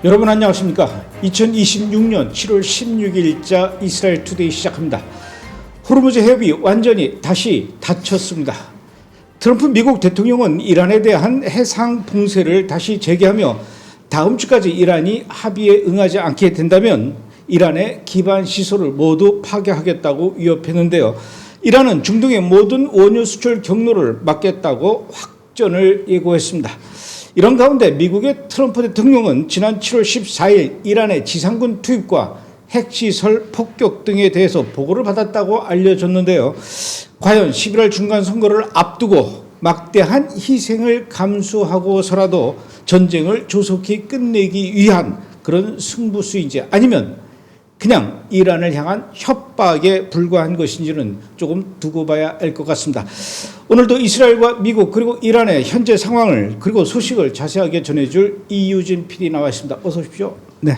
여러분 안녕하십니까? 2026년 7월 16일자 이스라엘 투데이 시작합니다. 호르무즈 해협이 완전히 다시 닫혔습니다. 트럼프 미국 대통령은 이란에 대한 해상 봉쇄를 다시 재개하며 다음 주까지 이란이 합의에 응하지 않게 된다면 이란의 기반 시설을 모두 파괴하겠다고 위협했는데요. 이란은 중동의 모든 원유 수출 경로를 막겠다고 확전을 예고했습니다. 이런 가운데 미국의 트럼프 대통령은 지난 7월 14일 이란의 지상군 투입과 핵시설 폭격 등에 대해서 보고를 받았다고 알려졌는데요. 과연 11월 중간선거를 앞두고 막대한 희생을 감수하고서라도 전쟁을 조속히 끝내기 위한 그런 승부수인지 아니면 그냥 이란을 향한 협박에 불과한 것인지는 조금 두고 봐야 알 것 같습니다. 오늘도 이스라엘과 미국 그리고 이란의 현재 상황을 그리고 소식을 자세하게 전해줄 이유진 PD 나와 있습니다. 어서 오십시오. 네,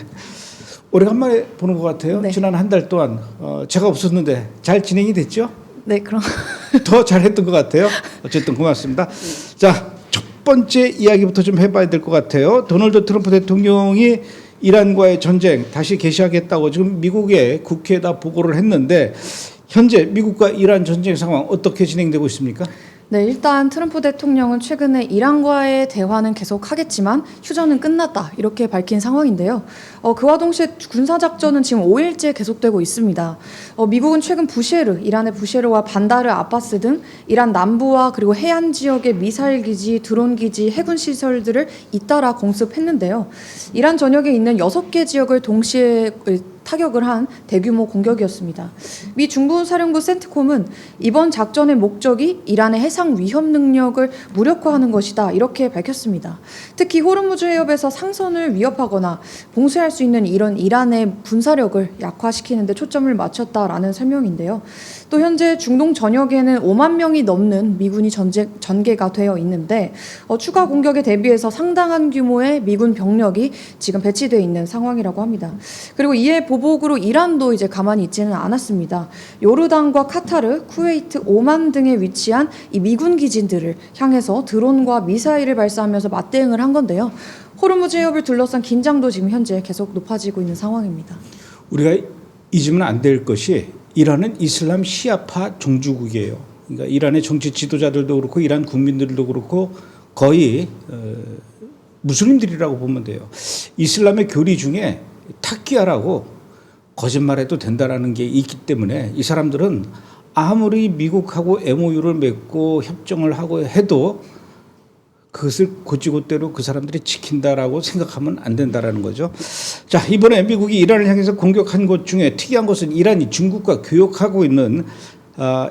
오래간만에 보는 것 같아요. 네. 지난 한 달 동안 제가 없었는데 잘 진행이 됐죠? 네, 그럼 더 잘했던 것 같아요. 어쨌든 고맙습니다. 자, 첫 번째 이야기부터 좀 해봐야 될 것 같아요. 도널드 트럼프 대통령이 이란과의 전쟁 다시 개시하겠다고 지금 미국의 국회에다 보고를 했는데 현재 미국과 이란 전쟁 상황 어떻게 진행되고 있습니까? 네, 일단 트럼프 대통령은 최근에 이란과의 대화는 계속하겠지만 휴전은 끝났다 이렇게 밝힌 상황인데요. 그와 동시에 군사작전은 지금 5일째 계속되고 있습니다. 미국은 최근 부셰르, 이란의 부셰르와 반다르 아바스 등 이란 남부와 그리고 해안 지역의 미사일 기지, 드론 기지, 해군 시설들을 잇따라 공습했는데요. 이란 전역에 있는 6개 지역을 동시에 타격을 한 대규모 공격이었습니다. 미 중부사령부 센트콤은 이번 작전의 목적이 이란의 해상 위협 능력을 무력화하는 것이다 이렇게 밝혔습니다. 특히 호르무즈 해협에서 상선을 위협하거나 봉쇄할 수 있는 이런 이란의 군사력을 약화시키는 데 초점을 맞췄다라는 설명인데요. 또 현재 중동 전역에는 5만 명이 넘는 미군이 전개가 되어 있는데 추가 공격에 대비해서 상당한 규모의 미군 병력이 지금 배치되어 있는 상황이라고 합니다. 그리고 이에 보복으로 이란도 이제 가만히 있지는 않았습니다. 요르단과 카타르, 쿠웨이트, 오만 등에 위치한 이 미군 기지들을 향해서 드론과 미사일을 발사하면서 맞대응을 한 건데요. 호르무즈 해협을 둘러싼 긴장도 지금 현재 계속 높아지고 있는 상황입니다. 우리가 잊으면 안 될 것이 이란은 이슬람 시아파 종주국이에요. 그러니까 이란의 정치 지도자들도 그렇고 이란 국민들도 그렇고 거의 무슬림들이라고 보면 돼요. 이슬람의 교리 중에 타키야라고 거짓말해도 된다라는 게 있기 때문에 이 사람들은 아무리 미국하고 MOU를 맺고 협정을 하고 해도 그것을 곧이곧대로 그 사람들이 지킨다라고 생각하면 안 된다라는 거죠. 자, 이번에 미국이 이란을 향해서 공격한 것 중에 특이한 것은 이란이 중국과 교역하고 있는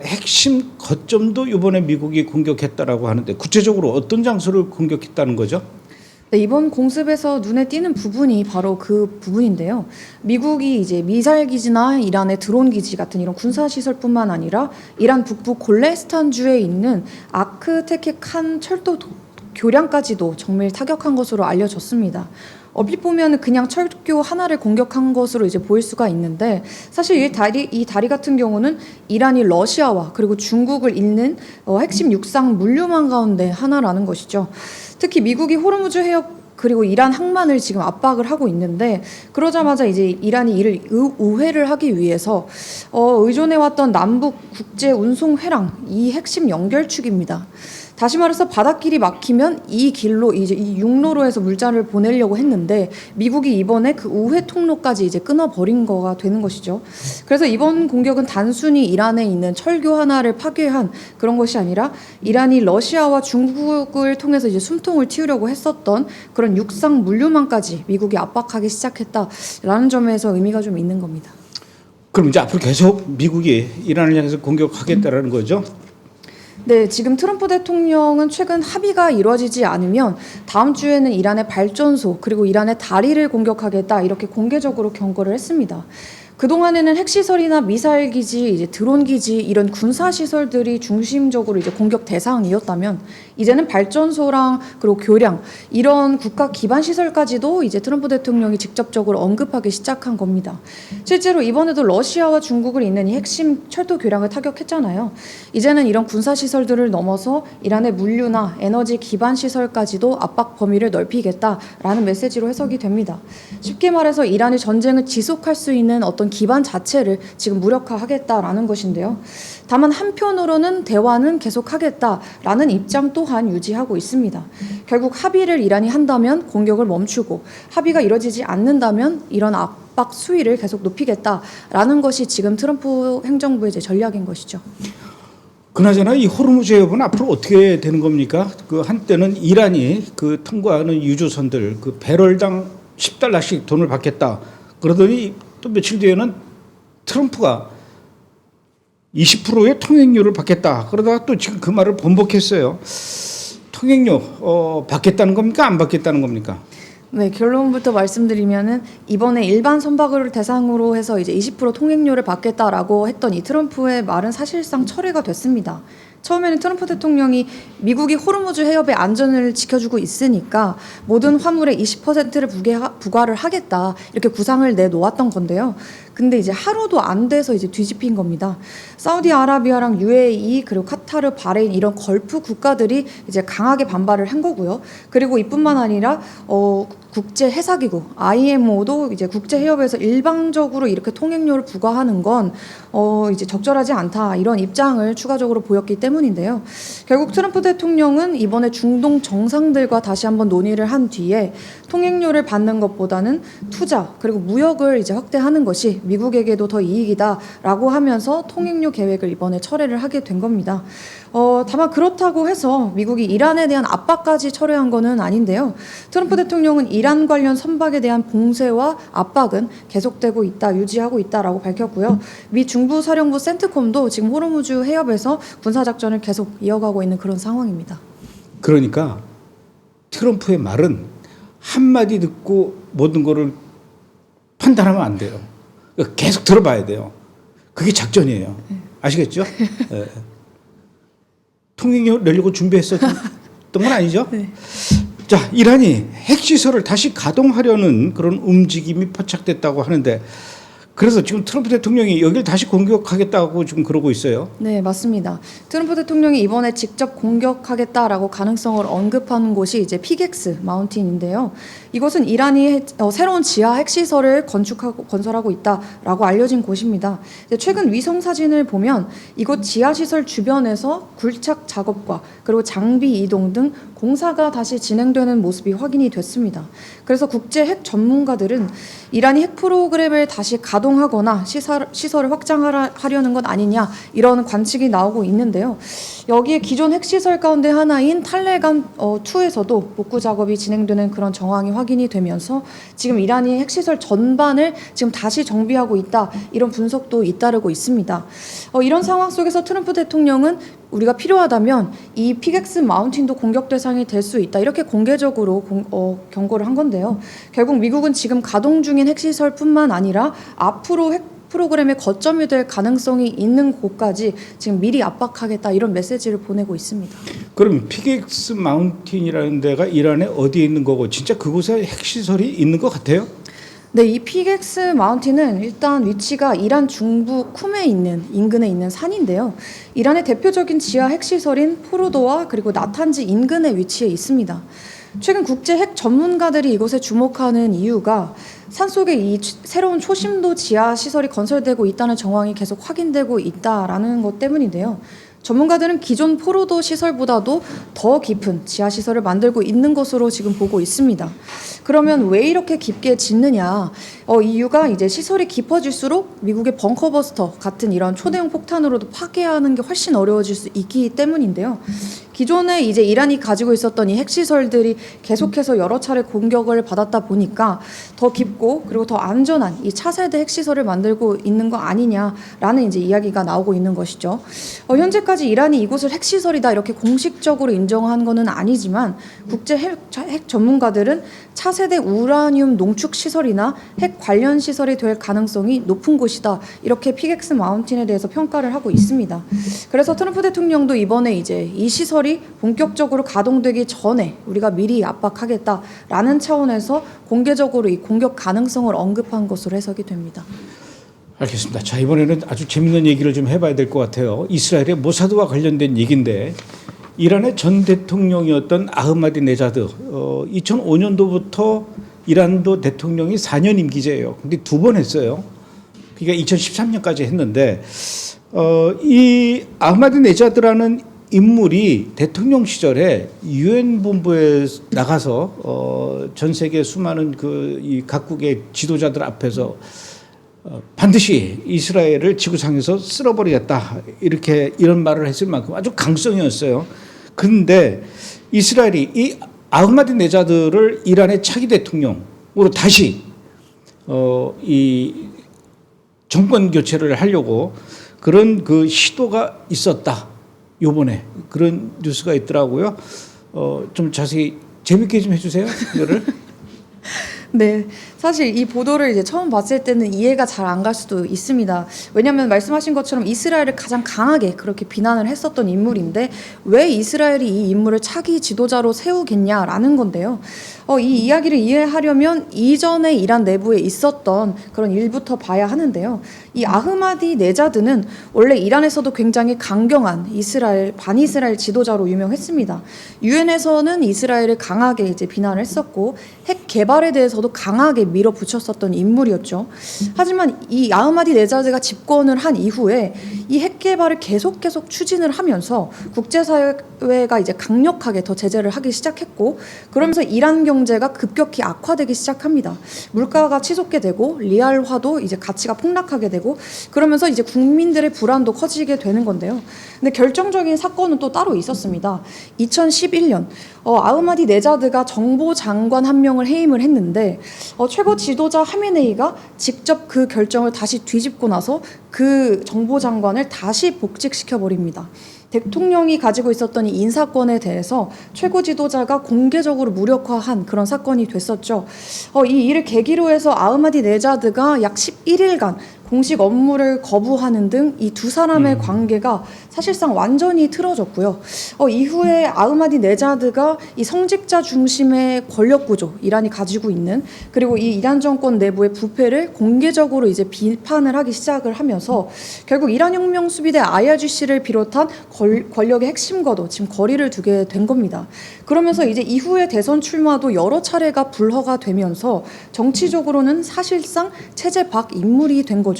핵심 거점도 이번에 미국이 공격했다라고 하는데 구체적으로 어떤 장소를 공격했다는 거죠? 네, 이번 공습에서 눈에 띄는 부분이 바로 그 부분인데요. 미국이 이제 미사일 기지나 이란의 드론 기지 같은 이런 군사 시설뿐만 아니라 이란 북부 골레스탄주에 있는 아크테케칸 철도 교량까지도 정밀 타격한 것으로 알려졌습니다. 얼핏 보면 그냥 철교 하나를 공격한 것으로 이제 보일 수가 있는데 사실 이 다리 같은 경우는 이란이 러시아와 그리고 중국을 잇는 핵심 육상 물류망 가운데 하나라는 것이죠. 특히 미국이 호르무즈 해협 그리고 이란 항만을 지금 압박을 하고 있는데 그러자마자 이제 이란이 이를 우회를 하기 위해서 의존해왔던 남북 국제 운송 회랑 이 핵심 연결축입니다. 다시 말해서 바닷길이 막히면 이 길로 이제 이 육로로 해서 물자를 보내려고 했는데 미국이 이번에 그 우회 통로까지 이제 끊어버린 거가 되는 것이죠. 그래서 이번 공격은 단순히 이란에 있는 철교 하나를 파괴한 그런 것이 아니라 이란이 러시아와 중국을 통해서 이제 숨통을 틔우려고 했었던 그런 육상 물류망까지 미국이 압박하기 시작했다라는 점에서 의미가 좀 있는 겁니다. 그럼 이제 앞으로 계속 미국이 이란을 향해서 공격하겠다라는 거죠? 네, 지금 트럼프 대통령은 최근 합의가 이루어지지 않으면 다음 주에는 이란의 발전소 그리고 이란의 다리를 공격하겠다 이렇게 공개적으로 경고를 했습니다. 그동안에는 핵시설이나 미사일 기지, 이제 드론 기지 이런 군사 시설들이 중심적으로 이제 공격 대상이었다면 이제는 발전소랑 그리고 교량 이런 국가 기반 시설까지도 이제 트럼프 대통령이 직접적으로 언급하기 시작한 겁니다. 실제로 이번에도 러시아와 중국을 잇는 이 핵심 철도 교량을 타격했잖아요. 이제는 이런 군사 시설들을 넘어서 이란의 물류나 에너지 기반 시설까지도 압박 범위를 넓히겠다라는 메시지로 해석이 됩니다. 쉽게 말해서 이란이 전쟁을 지속할 수 있는 어떤 기반 자체를 지금 무력화하겠다라는 것인데요. 다만 한편으로는 대화는 계속하겠다라는 입장 또한 유지하고 있습니다. 결국 합의를 이란이 한다면 공격을 멈추고 합의가 이뤄지지 않는다면 이런 압박 수위를 계속 높이겠다라는 것이 지금 트럼프 행정부의 이제 전략인 것이죠. 그나저나 이 호르무즈 해협은 앞으로 어떻게 되는 겁니까? 그 한때는 이란이 그 통과하는 유조선들 그 배럴당 $10씩 돈을 받겠다 그러더니 또 며칠 뒤에는 트럼프가 20%의 통행료를 받겠다 그러다가 또 지금 그 말을 번복했어요. 통행료 받겠다는 겁니까? 안 받겠다는 겁니까? 네, 결론부터 말씀드리면은 이번에 일반 선박을 대상으로 해서 이제 20% 통행료를 받겠다라고 했던 이 트럼프의 말은 사실상 철회가 됐습니다. 처음에는 트럼프 대통령이 미국이 호르무즈 해협의 안전을 지켜주고 있으니까 모든 화물의 20%를 부과를 하겠다 이렇게 구상을 내놓았던 건데요. 근데 이제 하루도 안 돼서 이제 뒤집힌 겁니다. 사우디아라비아랑 UAE 그리고 카타르, 바레인 이런 걸프 국가들이 이제 강하게 반발을 한 거고요. 그리고 이뿐만 아니라 국제 해사기구 IMO도 이제 국제 해협에서 일방적으로 이렇게 통행료를 부과하는 건 이제 적절하지 않다 이런 입장을 추가적으로 보였기 때문인데요. 결국 트럼프 대통령은 이번에 중동 정상들과 다시 한번 논의를 한 뒤에 통행료를 받는 것보다는 투자 그리고 무역을 이제 확대하는 것이 미국에게도 더 이익이다라고 하면서 통행료 계획을 이번에 철회를 하게 된 겁니다. 다만 그렇다고 해서 미국이 이란에 대한 압박까지 철회한 거는 아닌데요. 트럼프 대통령은 이란 관련 선박에 대한 봉쇄와 압박은 계속되고 있다, 유지하고 있다라고 밝혔고요. 미 중부사령부 센트콤도 지금 호르무즈 해협에서 군사작전을 계속 이어가고 있는 그런 상황입니다. 그러니까 트럼프의 말은 한마디 듣고 모든 거를 판단하면 안 돼요. 계속 들어봐야 돼요. 그게 작전이에요. 아시겠죠? 네. 통행료 내려고 준비했었던 건 아니죠? 네. 자, 이란이 핵시설을 다시 가동하려는 그런 움직임이 포착됐다고 하는데 그래서 지금 트럼프 대통령이 여기를 다시 공격하겠다고 지금 그러고 있어요. 네, 맞습니다. 트럼프 대통령이 이번에 직접 공격하겠다라고 가능성을 언급한 곳이 이제 피객스 마운틴인데요. 이곳은 이란이 새로운 지하 핵시설을 건설하고 있다라고 알려진 곳입니다. 최근 위성 사진을 보면 이곳 지하 시설 주변에서 굴착 작업과 그리고 장비 이동 등 공사가 다시 진행되는 모습이 확인이 됐습니다. 그래서 국제 핵 전문가들은 이란이 핵 프로그램을 다시 가동하거나 시설을 확장하려는 것 아니냐 이런 관측이 나오고 있는데요. 여기에 기존 핵시설 가운데 하나인 탈레간2에서도 복구 작업이 진행되는 그런 정황이 확인이 되면서 지금 이란이 핵시설 전반을 지금 다시 정비하고 있다 이런 분석도 잇따르고 있습니다. 이런 상황 속에서 트럼프 대통령은 우리가 필요하다면 이 피객스 마운틴도 공격 대상이 될 수 있다 이렇게 공개적으로 경고를 한 건데요. 결국 미국은 지금 가동 중인 핵시설뿐만 아니라 앞으로 핵 프로그램의 거점이 될 가능성이 있는 곳까지 지금 미리 압박하겠다 이런 메시지를 보내고 있습니다. 그럼 피객스 마운틴이라는 데가 이란에 어디에 있는 거고 진짜 그곳에 핵시설이 있는 것 같아요? 네, 이 피객스 마운틴은 일단 위치가 이란 중부 쿰에 있는 인근에 있는 산인데요. 이란의 대표적인 지하 핵시설인 포르도와 그리고 나탄즈 인근에 위치해 있습니다. 최근 국제 핵 전문가들이 이곳에 주목하는 이유가 산속에 이 새로운 초심도 지하 시설이 건설되고 있다는 정황이 계속 확인되고 있다라는 것 때문인데요. 전문가들은 기존 포로도 시설보다도 더 깊은 지하 시설을 만들고 있는 것으로 지금 보고 있습니다. 그러면 왜 이렇게 깊게 짓느냐? 이유가 이제 시설이 깊어질수록 미국의 벙커버스터 같은 이런 초대형 폭탄으로도 파괴하는 게 훨씬 어려워질 수 있기 때문인데요. 기존에 이제 이란이 가지고 있었던 이 핵시설들이 계속해서 여러 차례 공격을 받았다 보니까 더 깊고 그리고 더 안전한 이 차세대 핵시설을 만들고 있는 거 아니냐라는 이제 이야기가 나오고 있는 것이죠. 현재까지 이란이 이곳을 핵시설이다 이렇게 공식적으로 인정한 거는 아니지만 국제 핵 전문가들은 차세대 우라늄 농축 시설이나 핵 관련 시설이 될 가능성이 높은 곳이다 이렇게 피객스 마운틴에 대해서 평가를 하고 있습니다. 그래서 트럼프 대통령도 이번에 이제 이 시설이 시설이 본격적으로 가동되기 전에 우리가 미리 압박하겠다라는 차원에서 공개적으로 이 공격 가능성을 언급한 것으로 해석이 됩니다. 알겠습니다. 자, 이번에는 아주 재밌는 얘기를 좀 해봐야 될 것 같아요. 이스라엘의 모사드와 관련된 얘기인데 이란의 전 대통령이었던 아흐마디네자드 2005년도부터 이란도 대통령이 4년 임기제예요. 근데 2번 했어요. 그러니까 2013년까지 했는데 이 아흐마디네자드라는 인물이 대통령 시절에 유엔 본부에 나가서 전 세계 수많은 이 각국의 지도자들 앞에서 반드시 이스라엘을 지구상에서 쓸어버리겠다 이런 말을 했을 만큼 아주 강성이었어요. 그런데 이스라엘이 이 아흐마디네자드를 이란의 차기 대통령으로 다시 이 정권 교체를 하려고 그런 그 시도가 있었다. 요번에 그런 뉴스가 있더라고요. 좀 자세히 재밌게 좀 해주세요. 이거를. 네, 사실 이 보도를 이제 처음 봤을 때는 이해가 잘 안 갈 수도 있습니다. 왜냐하면 말씀하신 것처럼 이스라엘을 가장 강하게 그렇게 비난을 했었던 인물인데 왜 이스라엘이 이 인물을 차기 지도자로 세우겠냐라는 건데요. 이 이야기를 이해하려면 이전에 이란 내부에 있었던 그런 일부터 봐야 하는데요. 이 아흐마디네자드는 원래 이란에서도 굉장히 강경한 반이스라엘 지도자로 유명했습니다. 유엔에서는 이스라엘을 강하게 이제 비난을 했었고 핵 개발에 대해서도 강하게 밀어붙였었던 인물이었죠. 하지만 이 아흐마디네자드가 집권을 한 이후에 이 핵 개발을 계속 추진을 하면서 국제사회가 이제 강력하게 더 제재를 하기 시작했고 그러면서 이란 경제가 급격히 악화되기 시작합니다. 물가가 치솟게 되고 리알화도 이제 가치가 폭락하게 되고 그러면서 이제 국민들의 불안도 커지게 되는 건데요. 근데 결정적인 사건은 또 따로 있었습니다. 2011년 아흐마디네자드가 정보장관 한 명을 해임을 했는데 최고 지도자 하메네이가 직접 그 결정을 다시 뒤집고 나서 그 정보장관을 다시 복직시켜 버립니다. 대통령이 가지고 있었던 이 인사권에 대해서 최고 지도자가 공개적으로 무력화한 그런 사건이 됐었죠. 이 일을 계기로 해서 아흐마디네자드가 약 11일간 공식 업무를 거부하는 등 이 두 사람의 관계가 사실상 완전히 틀어졌고요. 이후에 아흐마디네자드가 이 성직자 중심의 권력 구조, 이란이 가지고 있는 그리고 이 이란 정권 내부의 부패를 공개적으로 이제 비판을 하기 시작을 하면서 결국 이란 혁명 수비대 IRGC를 비롯한 권력의 핵심과도 지금 거리를 두게 된 겁니다. 그러면서 이제 이후에 대선 출마도 여러 차례가 불허가 되면서 정치적으로는 사실상 체제 밖 인물이 된 거죠.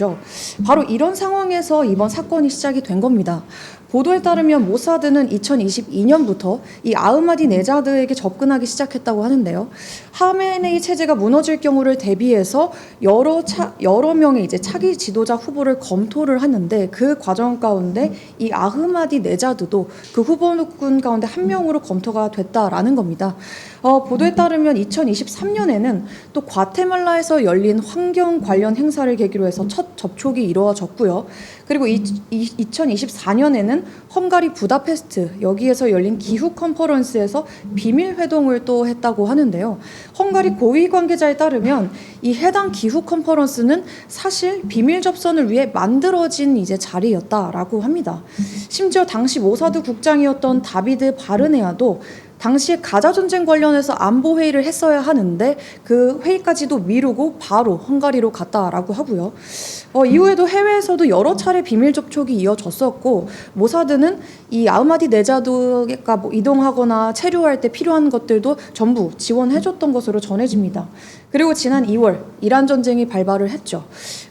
바로 이런 상황에서 이번 사건이 시작이 된 겁니다. 보도에 따르면 모사드는 2022년부터 이 아흐마디네자드에게 접근하기 시작했다고 하는데요. 하메네이 체제가 무너질 경우를 대비해서 여러 명의 이제 차기 지도자 후보를 검토를 하는데 그 과정 가운데 이 아흐마디네자드도 그 후보군 가운데 한 명으로 검토가 됐다라는 겁니다. 보도에 따르면 2023년에는 또 과테말라에서 열린 환경 관련 행사를 계기로 해서 첫 접촉이 이루어졌고요. 그리고 2024년에는 헝가리 부다페스트 여기에서 열린 기후 컨퍼런스에서 비밀 회동을 또 했다고 하는데요. 헝가리 고위 관계자에 따르면 이 해당 기후 컨퍼런스는 사실 비밀 접선을 위해 만들어진 이제 자리였다라고 합니다. 심지어 당시 모사드 국장이었던 다비드 바르네아도 당시에 가자 전쟁 관련해서 안보 회의를 했어야 하는데 그 회의까지도 미루고 바로 헝가리로 갔다라고 하고요. 이후에도 해외에서도 여러 차례 비밀 접촉이 이어졌었고 모사드는 이 아흐마디네자드가 이동하거나 체류할 때 필요한 것들도 전부 지원해줬던 것으로 전해집니다. 그리고 지난 2월 이란 전쟁이 발발을 했죠.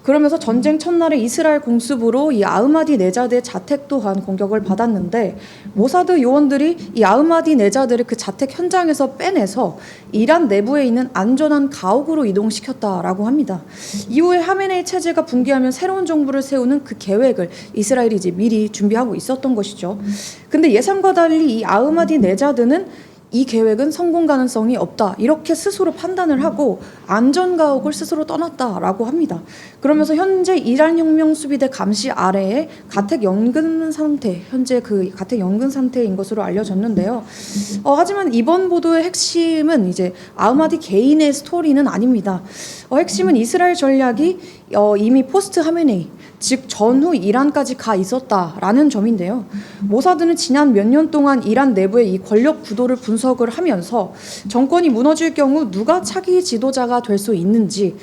그러면서 전쟁 첫날에 이스라엘 공습으로 이 아흐마디네자드의 자택 또한 공격을 받았는데 모사드 요원들이 이 아흐마디네자드를 그 자택 현장에서 빼내서 이란 내부에 있는 안전한 가옥으로 이동시켰다라고 합니다. 이후에 하메네이 체제가 붕괴하면 새로운 정부를 세우는 그 계획을 이스라엘이 이제 미리 준비하고 있었던 것이죠. 근데 예상과 달리 이 아흐마디네자드는 이 계획은 성공 가능성이 없다. 이렇게 스스로 판단을 하고 안전 가옥을 스스로 떠났다라고 합니다. 그러면서 현재 이란 혁명 수비대 감시 아래에 가택 연금 상태, 현재 그 가택 연금 상태인 것으로 알려졌는데요. 하지만 이번 보도의 핵심은 이제 아흐마디 개인의 스토리는 아닙니다. 핵심은 이스라엘 전략이 이미 포스트 하메네이, 즉 전후 이란까지 가 있었다라는 점인데요. 모사드는 지난 몇 년 동안 이란 내부의 이 권력 구도를 분석을 하면서 정권이 무너질 경우 누가 차기 지도자가 될 수 있는지,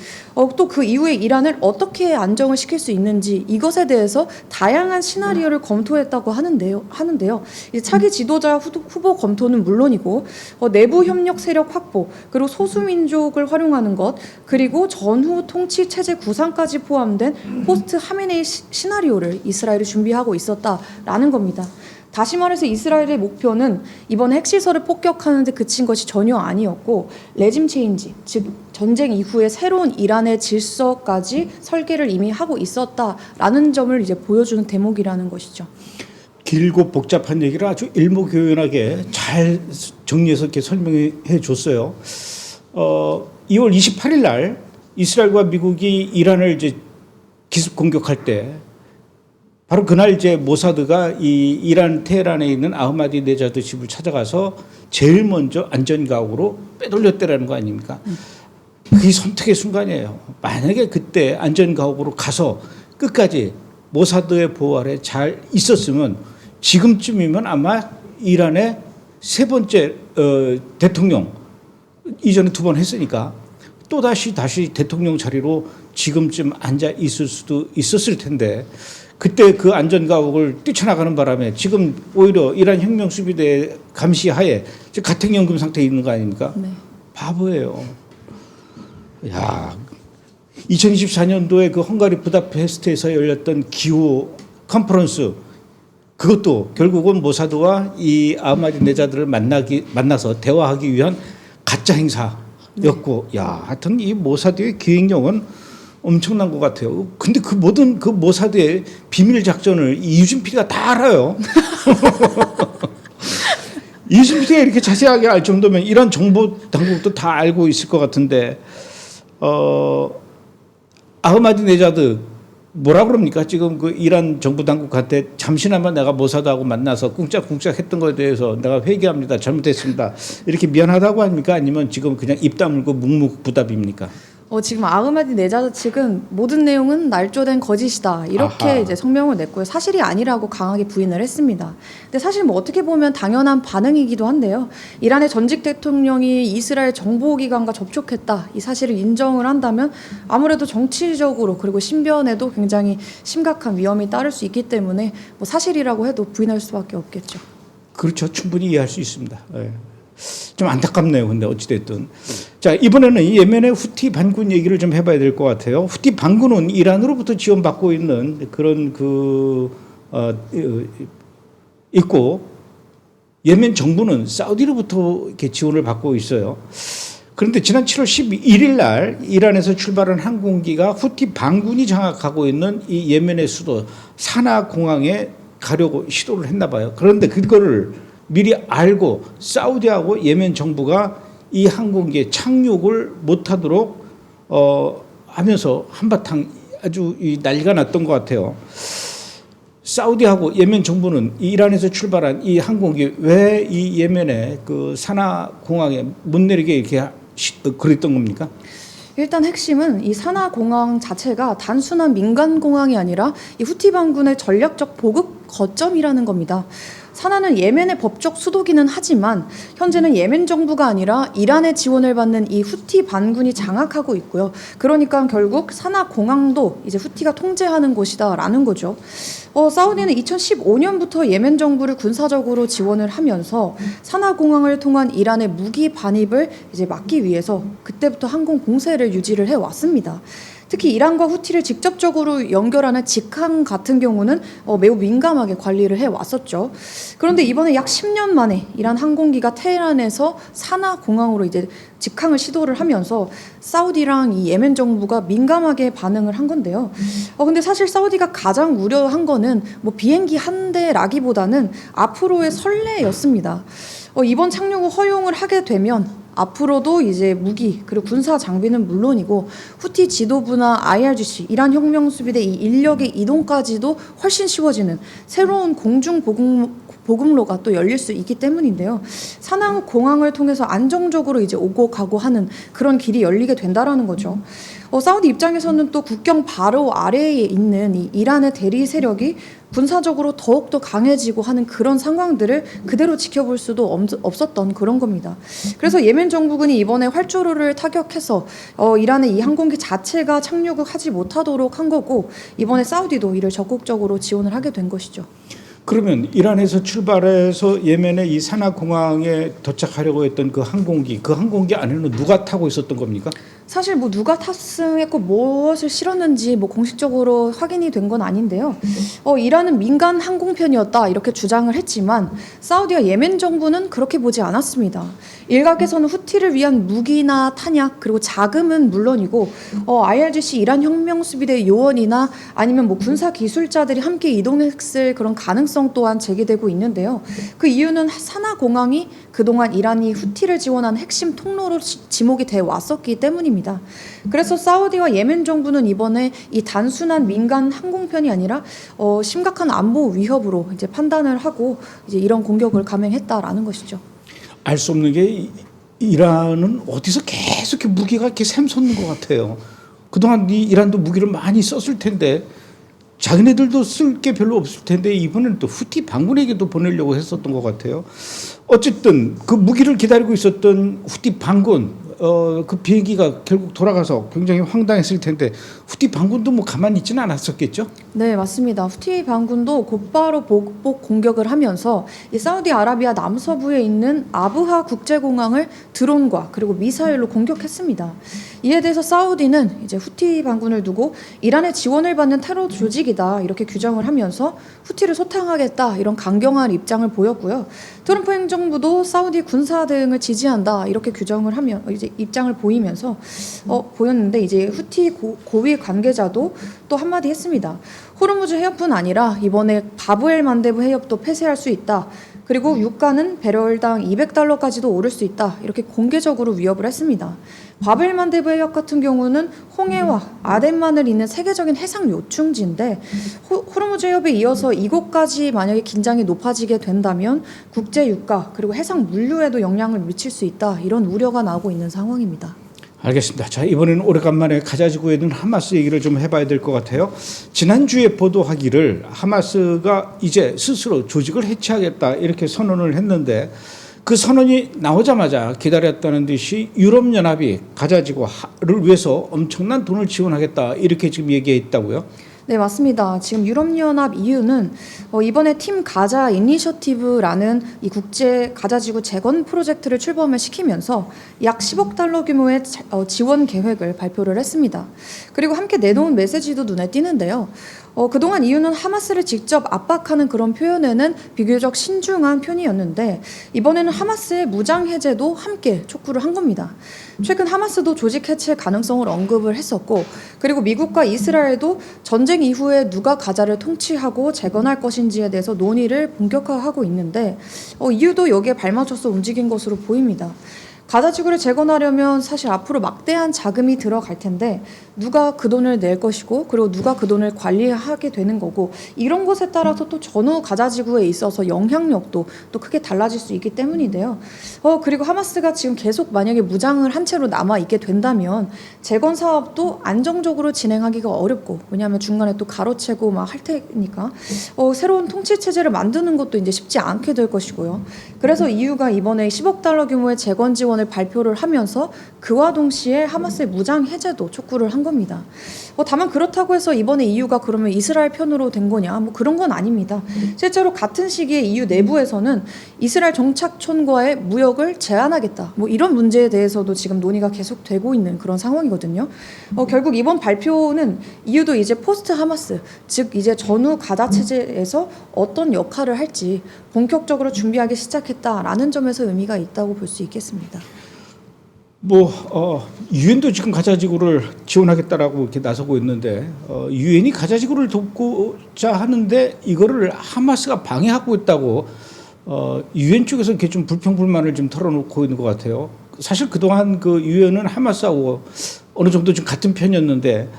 또 그 이후에 이란을 어떻게 안정을 시킬 수 있는지 이것에 대해서 다양한 시나리오를 검토했다고 하는데요. 이 차기 지도자 후보 검토는 물론이고 내부 협력 세력 확보, 그리고 소수민족을 활용하는 것, 그리고 전후 통치 체제 구상까지 포함된 포스트 하메네이 시나리오를 이스라엘이 준비하고 있었다라는 겁니다. 다시 말해서 이스라엘의 목표는 이번에 핵시설을 폭격하는 데 그친 것이 전혀 아니었고 레짐 체인지, 즉 전쟁 이후에 새로운 이란의 질서까지 설계를 이미 하고 있었다라는 점을 이제 보여주는 대목이라는 것이죠. 길고 복잡한 얘기를 아주 일목요연하게 잘 정리해서 이렇게 설명해 줬어요. 2월 28일 날 이스라엘과 미국이 이란을 이제 기습 공격할 때 바로 그날 이제 모사드가 이 이란 테헤란에 있는 아흐마디네자드 집을 찾아가서 제일 먼저 안전가옥으로 빼돌렸다라는 거 아닙니까? 그게 선택의 순간이에요. 만약에 그때 안전가옥으로 가서 끝까지 모사드의 보호 아래 잘 있었으면 지금쯤이면 아마 이란의 세 번째 대통령, 이전에 두 번 했으니까 또다시 대통령 자리로 지금쯤 앉아 있을 수도 있었을 텐데 그때 그 안전가옥을 뛰쳐나가는 바람에 지금 오히려 이란 혁명수비대 감시하에 가택연금 상태에 있는 거 아닙니까? 네. 바보예요. 야, 2024년도에 그 헝가리 부다페스트에서 열렸던 기후 컨퍼런스, 그것도 결국은 모사드와 이 아흐마디네자드를 만나서 대화하기 위한 가짜 행사였고, 야, 하여튼 이 모사드의 기획력은 엄청난 것 같아요. 근데 그 모든 그 모사드의 비밀 작전을 이유진 PD가 다 알아요. 이유진 PD가 이렇게 자세하게 알 정도면 이란 정보 당국도 다 알고 있을 것 같은데, 아흐마디네자드 뭐라 그럽니까? 지금 그 이란 정부 당국한테 잠시나마 내가 모사드하고 만나서 꿍짝꿍짝 했던 것에 대해서 내가 회개합니다. 잘못했습니다. 이렇게 미안하다고 합니까? 아니면 지금 그냥 입 다물고 묵묵부답입니까? 지금 아흐마디네자드 측은 모든 내용은 날조된 거짓이다 이렇게 아하. 이제 성명을 냈고요. 사실이 아니라고 강하게 부인을 했습니다. 근데 사실 뭐 어떻게 보면 당연한 반응이기도 한데요. 이란의 전직 대통령이 이스라엘 정보기관과 접촉했다 이 사실을 인정을 한다면 아무래도 정치적으로 그리고 신변에도 굉장히 심각한 위험이 따를 수 있기 때문에 뭐 사실이라고 해도 부인할 수밖에 없겠죠. 그렇죠. 충분히 이해할 수 있습니다. 예. 좀 안타깝네요. 근데 어찌됐든. 자, 이번에는 예멘의 후티 반군 얘기를 좀 해봐야 될 것 같아요. 후티 반군은 이란으로부터 지원받고 있는 그런 있고, 예멘 정부는 사우디로부터 이렇게 지원을 받고 있어요. 그런데 지난 7월 11일 날 이란에서 출발한 항공기가 후티 반군이 장악하고 있는 이 예멘의 수도 사나 공항에 가려고 시도를 했나 봐요. 그런데 그거를 미리 알고 사우디하고 예멘 정부가 이 항공기에 착륙을 못하도록 하면서 한바탕 아주 난리가 났던 것 같아요. 사우디하고 예멘 정부는 이란에서 출발한 이 항공기 왜 이 예멘의 그 사나 공항에 못 내리게 이렇게 그랬던 겁니까? 일단 핵심은 이 사나 공항 자체가 단순한 민간 공항이 아니라 이 후티 반군의 전략적 보급 거점이라는 겁니다. 사나는 예멘의 법적 수도기는 하지만 현재는 예멘 정부가 아니라 이란의 지원을 받는 이 후티 반군이 장악하고 있고요. 그러니까 결국 사나 공항도 이제 후티가 통제하는 곳이다라는 거죠. 사우디는 2015년부터 예멘 정부를 군사적으로 지원을 하면서 사나 공항을 통한 이란의 무기 반입을 이제 막기 위해서 그때부터 항공 공세를 유지를 해 왔습니다. 특히 이란과 후티를 직접적으로 연결하는 직항 같은 경우는 매우 민감하게 관리를 해왔었죠. 그런데 이번에 약 10년 만에 이란 항공기가 테헤란에서 사나 공항으로 이제 직항을 시도를 하면서 사우디랑 이 예멘 정부가 민감하게 반응을 한 건데요. 근데 사실 사우디가 가장 우려한 거는 뭐 비행기 한 대라기보다는 앞으로의 선례였습니다. 이번 착륙을 허용을 하게 되면 앞으로도 이제 무기 그리고 군사 장비는 물론이고 후티 지도부나 IRGC 이란 혁명 수비대 이 인력의 이동까지도 훨씬 쉬워지는 새로운 공중 보급로가 또 열릴 수 있기 때문인데요. 사나우 공항을 통해서 안정적으로 이제 오고 가고 하는 그런 길이 열리게 된다라는 거죠. 사우디 입장에서는 또 국경 바로 아래에 있는 이 이란의 대리 세력이 군사적으로 더욱더 강해지고 하는 그런 상황들을 그대로 지켜볼 수도 없었던 그런 겁니다. 그래서 예멘 정부군이 이번에 활주로를 타격해서 이란의 이 항공기 자체가 착륙을 하지 못하도록 한 거고 이번에 사우디도 이를 적극적으로 지원을 하게 된 것이죠. 그러면 이란에서 출발해서 예멘의 이 사나 공항에 도착하려고 했던 그 항공기 안에는 누가 타고 있었던 겁니까? 사실 뭐 누가 탑승했고 무엇을 실었는지 뭐 공식적으로 확인이 된 건 아닌데요. 이란은 민간 항공편이었다 이렇게 주장을 했지만 사우디와 예멘 정부는 그렇게 보지 않았습니다. 일각에서는 후티를 위한 무기나 탄약 그리고 자금은 물론이고 IRGC 이란 혁명수비대 요원이나 아니면 뭐 군사 기술자들이 함께 이동했을 그런 가능성 또한 제기되고 있는데요. 그 이유는 사나 공항이 그동안 이란이 후티를 지원한 핵심 통로로 지목이 돼 왔었기 때문입니다. 그래서 사우디와 예멘 정부는 이번에 이 단순한 민간 항공편이 아니라 심각한 안보 위협으로 이제 판단을 하고 이제 이런 공격을 감행했다라는 것이죠. 알 수 없는 게 이란은 어디서 계속 이렇게 무기가 이렇게 샘솟는 것 같아요. 그동안 이 이란도 무기를 많이 썼을 텐데 자기네들도 쓸 게 별로 없을 텐데 이번에는 또 후티 반군에게도 보내려고 했었던 것 같아요. 어쨌든 그 무기를 기다리고 있었던 후티 반군 그 비행기가 결국 돌아가서 굉장히 황당했을 텐데 후티 반군도 뭐 가만히 있지는 않았었겠죠? 네, 맞습니다. 후티 반군도 곧바로 보복 공격을 하면서 이 사우디아라비아 남서부에 있는 아부하 국제공항을 드론과 그리고 미사일로 공격했습니다. 이에 대해서 사우디는 이제 후티 반군을 두고 이란의 지원을 받는 테러 조직이다 이렇게 규정을 하면서 후티를 소탕하겠다 이런 강경한 입장을 보였고요. 트럼프 행정부도 사우디 군사 대응을 지지한다 이렇게 규정을 하며 이제 입장을 보이면서 보였는데 이제 후티 고위 관계자도 또 한마디 했습니다. 호르무즈 해협뿐 아니라 이번에 바브엘 만데브 해협도 폐쇄할 수 있다. 그리고 유가는 배럴당 200달러까지도 오를 수 있다. 이렇게 공개적으로 위협을 했습니다. 바벨 만데브 해협 같은 경우는 홍해와 아덴만을 잇는 세계적인 해상 요충지인데 호르무즈 해협에 이어서 이곳까지 만약에 긴장이 높아지게 된다면 국제 유가 그리고 해상 물류에도 영향을 미칠 수 있다. 이런 우려가 나오고 있는 상황입니다. 알겠습니다. 자, 이번에는 오래간만에 가자지구에 있는 하마스 얘기를 좀 해봐야 될 것 같아요. 지난주에 보도하기를 하마스가 이제 스스로 조직을 해체하겠다 이렇게 선언을 했는데 그 선언이 나오자마자 기다렸다는 듯이 유럽연합이 가자지구를 위해서 엄청난 돈을 지원하겠다 이렇게 지금 얘기했다고요? 네, 맞습니다. 지금 유럽연합 EU는 이번에 팀 가자 이니셔티브라는 이 국제 가자지구 재건 프로젝트를 출범을 시키면서 약 10억 달러 규모의 지원 계획을 발표를 했습니다. 그리고 함께 내놓은 메시지도 눈에 띄는데요. 그동안 EU는 하마스를 직접 압박하는 그런 표현에는 비교적 신중한 편이었는데 이번에는 하마스의 무장 해제도 함께 촉구를 한 겁니다. 최근 하마스도 조직 해체 가능성을 언급을 했었고 그리고 미국과 이스라엘도 전쟁 이후에 누가 가자를 통치하고 재건할 것인지에 대해서 논의를 본격화하고 있는데 EU도 여기에 발맞춰서 움직인 것으로 보입니다. 가자지구를 재건하려면 사실 앞으로 막대한 자금이 들어갈 텐데 누가 그 돈을 낼 것이고 그리고 누가 그 돈을 관리하게 되는 거고 이런 것에 따라서 또 전후 가자지구에 있어서 영향력도 또 크게 달라질 수 있기 때문인데요. 그리고 하마스가 지금 계속 만약에 무장을 한 채로 남아 있게 된다면 재건 사업도 안정적으로 진행하기가 어렵고 왜냐하면 중간에 또 가로채고 막 할 테니까 새로운 통치 체제를 만드는 것도 이제 쉽지 않게 될 것이고요. 그래서 EU가 이번에 10억 달러 규모의 재건 지원을 발표를 하면서 그와 동시에 하마스의 무장 해제도 촉구를 한 겁니다. 다만 그렇다고 해서 이번에 EU가 그러면 이스라엘 편으로 된 거냐? 뭐 그런 건 아닙니다. 실제로 같은 시기에 EU 내부에서는 이스라엘 정착촌과의 무역을 제한하겠다. 뭐 이런 문제에 대해서도 지금 논의가 계속되고 있는 그런 상황이거든요. 결국 이번 발표는 EU도 이제 포스트 하마스, 즉 이제 전후 가자 체제에서 어떤 역할을 할지 본격적으로 준비하기 시작했다라는 점에서 의미가 있다고 볼 수 있겠습니다. 유엔도 지금 가자지구를 지원하겠다라고 이렇게 나서고 있는데 유엔이 가자지구를 돕고자 하는데 이거를 하마스가 방해하고 있다고 유엔 쪽에서 이렇게 좀 불평불만을 좀 털어놓고 있는 것 같아요. 사실 그동안 그 유엔은 하마스하고 어느 정도 좀 같은 편이었는데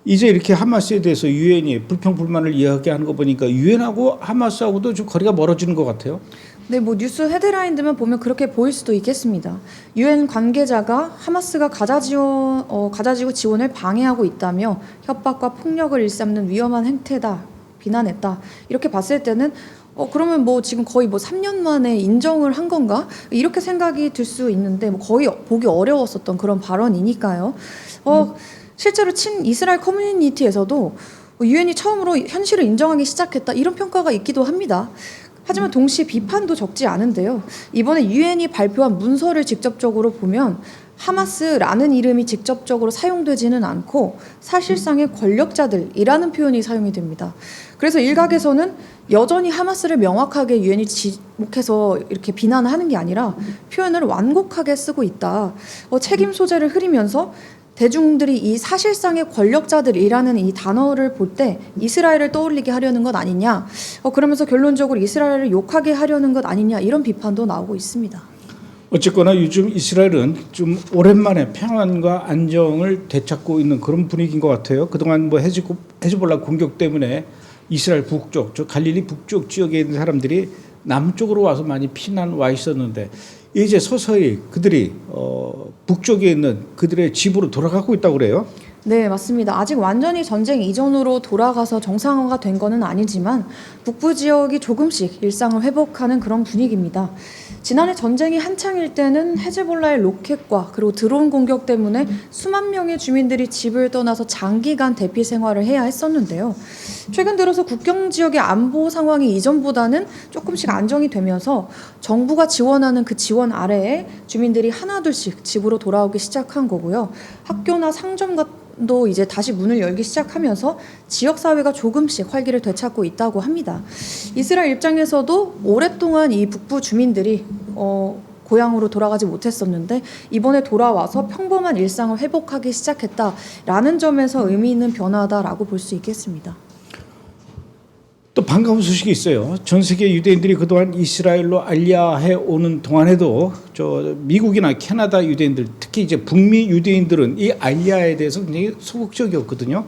이제 이렇게 하마스에 대해서 유엔이 불평불만을 이야기하는 거 보니까 유엔하고 하마스하고도 좀 거리가 멀어지는 것 같아요. 네, 뭐 뉴스 헤드라인들만 보면 그렇게 보일 수도 있겠습니다. 유엔 관계자가 하마스가 가자지구 지원을 방해하고 있다며 협박과 폭력을 일삼는 위험한 행태다 비난했다. 이렇게 봤을 때는 그러면 뭐 지금 거의 뭐 3년 만에 인정을 한 건가? 이렇게 생각이 들 수 있는데 뭐 거의 보기 어려웠었던 그런 발언이니까요. 실제로 친 이스라엘 커뮤니티에서도 유엔이 처음으로 현실을 인정하기 시작했다 이런 평가가 있기도 합니다. 하지만 동시에 비판도 적지 않은데요. 이번에 유엔이 발표한 문서를 직접적으로 보면 하마스라는 이름이 직접적으로 사용되지는 않고 사실상의 권력자들이라는 표현이 사용이 됩니다. 그래서 일각에서는 여전히 하마스를 명확하게 유엔이 지목해서 이렇게 비난하는 게 아니라 표현을 완곡하게 쓰고 있다. 책임 소재를 흐리면서 대중들이 이 사실상의 권력자들이라는 이 단어를 볼 때 이스라엘을 떠올리게 하려는 것 아니냐. 그러면서 결론적으로 이스라엘을 욕하게 하려는 것 아니냐 이런 비판도 나오고 있습니다. 어쨌거나 요즘 이스라엘은 좀 오랜만에 평안과 안정을 되찾고 있는 그런 분위기인 것 같아요. 그동안 뭐 헤즈볼라 공격 때문에 이스라엘 북쪽, 저 갈릴리 북쪽 지역에 있는 사람들이 남쪽으로 와서 많이 피난 와 있었는데 이제 서서히 그들이 북쪽에 있는 그들의 집으로 돌아가고 있다고 그래요. 네, 맞습니다. 아직 완전히 전쟁 이전으로 돌아가서 정상화가 된 거는 아니지만 북부 지역이 조금씩 일상을 회복하는 그런 분위기입니다. 지난해 전쟁이 한창일 때는 헤즈볼라의 로켓과 그리고 드론 공격 때문에 수만 명의 주민들이 집을 떠나서 장기간 대피 생활을 해야 했었는데요. 최근 들어서 국경 지역의 안보 상황이 이전보다는 조금씩 안정이 되면서 정부가 지원하는 그 지원 아래에 주민들이 하나둘씩 집으로 돌아오기 시작한 거고요. 학교나 상점도 이제 다시 문을 열기 시작하면서 지역사회가 조금씩 활기를 되찾고 있다고 합니다. 이스라엘 입장에서도 오랫동안 이 북부 주민들이 고향으로 돌아가지 못했었는데 이번에 돌아와서 평범한 일상을 회복하기 시작했다라는 점에서 의미 있는 변화다라고 볼 수 있겠습니다. 또 반가운 소식이 있어요. 전 세계 유대인들이 그동안 이스라엘로 알리아해 오는 동안에도 저 미국이나 캐나다 유대인들, 특히 이제 북미 유대인들은 이 알리아에 대해서 굉장히 소극적이었거든요.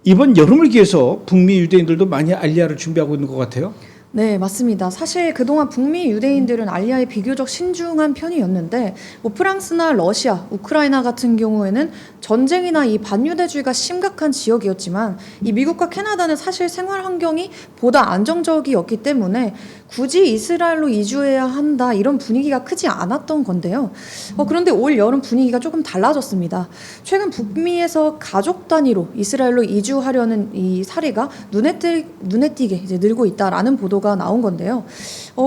이번 여름을 기해서 북미 유대인들도 많이 알리아를 준비하고 있는 것 같아요. 네, 맞습니다. 사실 그동안 북미 유대인들은 알리아에 비교적 신중한 편이었는데 뭐 프랑스나 러시아, 우크라이나 같은 경우에는 전쟁이나 이 반유대주의가 심각한 지역이었지만 이 미국과 캐나다는 사실 생활 환경이 보다 안정적이었기 때문에 굳이 이스라엘로 이주해야 한다 이런 분위기가 크지 않았던 건데요. 그런데 올 여름 분위기가 조금 달라졌습니다. 최근 북미에서 가족 단위로 이스라엘로 이주하려는 이 사례가 눈에 띄게 이제 늘고 있다라는 보도가 나온 건데요.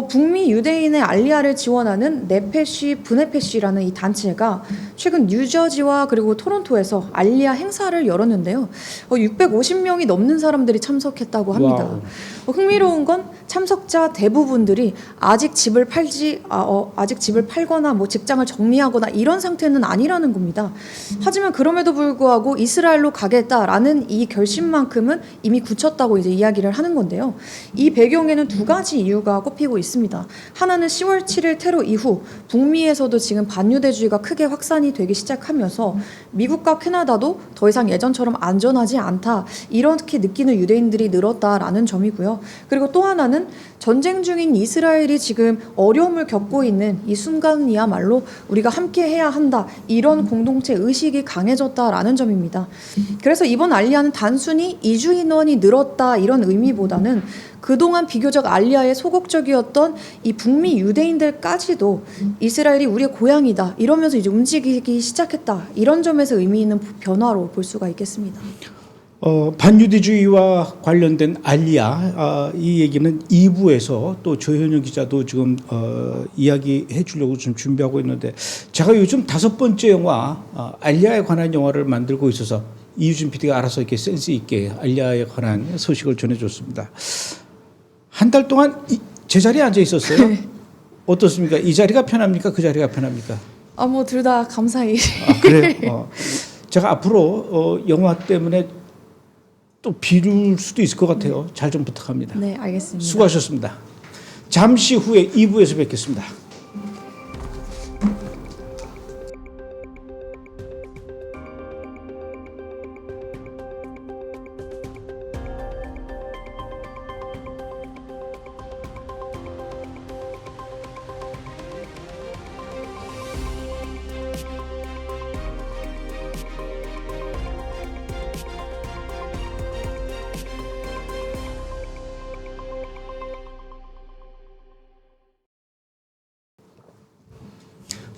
북미 유대인의 알리아를 지원하는 네페쉬 브네페쉬라는 이 단체가 최근 뉴저지와 그리고 토론토에서 알리아 행사를 열었는데요. 650명이 넘는 사람들이 참석했다고 합니다. 흥미로운 건 참석자 대부분들이 아직 집을 팔거나 뭐 직장을 정리하거나 이런 상태는 아니라는 겁니다. 하지만 그럼에도 불구하고 이스라엘로 가겠다라는 이 결심만큼은 이미 굳혔다고 이제 이야기를 하는 건데요. 이 배경에는 두 가지 이유가 꼽히고 있습니다. 하나는 10월 7일 테러 이후 북미에서도 지금 반유대주의가 크게 확산이 되기 시작하면서 미국과 캐나다도 더 이상 예전처럼 안전하지 않다 이렇게 느끼는 유대인들이 늘었다라는 점이고요. 그리고 또 하나는 전쟁 중인 이스라엘이 지금 어려움을 겪고 있는 이 순간이야말로 우리가 함께 해야 한다 이런 공동체 의식이 강해졌다라는 점입니다. 그래서 이번 알리아는 단순히 이주 인원이 늘었다 이런 의미보다는 그동안 비교적 알리아에 소극적이었던 이 북미 유대인들까지도 이스라엘이 우리의 고향이다 이러면서 이제 움직이기 시작했다 이런 점에서 의미 있는 변화로 볼 수가 있겠습니다. 반유대주의와 관련된 알리아 이 얘기는 2부에서 또 조현영 기자도 지금 이야기해 주려고 좀 준비하고 있는데 제가 요즘 5번째 영화 알리아에 관한 영화를 만들고 있어서 이유진 PD가 알아서 이렇게 센스 있게 알리아에 관한 소식을 전해줬습니다. 한 달 동안 제 자리에 앉아 있었어요. 어떻습니까? 이 자리가 편합니까? 그 자리가 편합니까? 뭐 둘 다 감사히. 그래요. 제가 앞으로 영화 때문에 또 비룰 수도 있을 것 같아요. 잘 좀 부탁합니다. 네, 알겠습니다. 수고하셨습니다. 잠시 후에 2부에서 뵙겠습니다.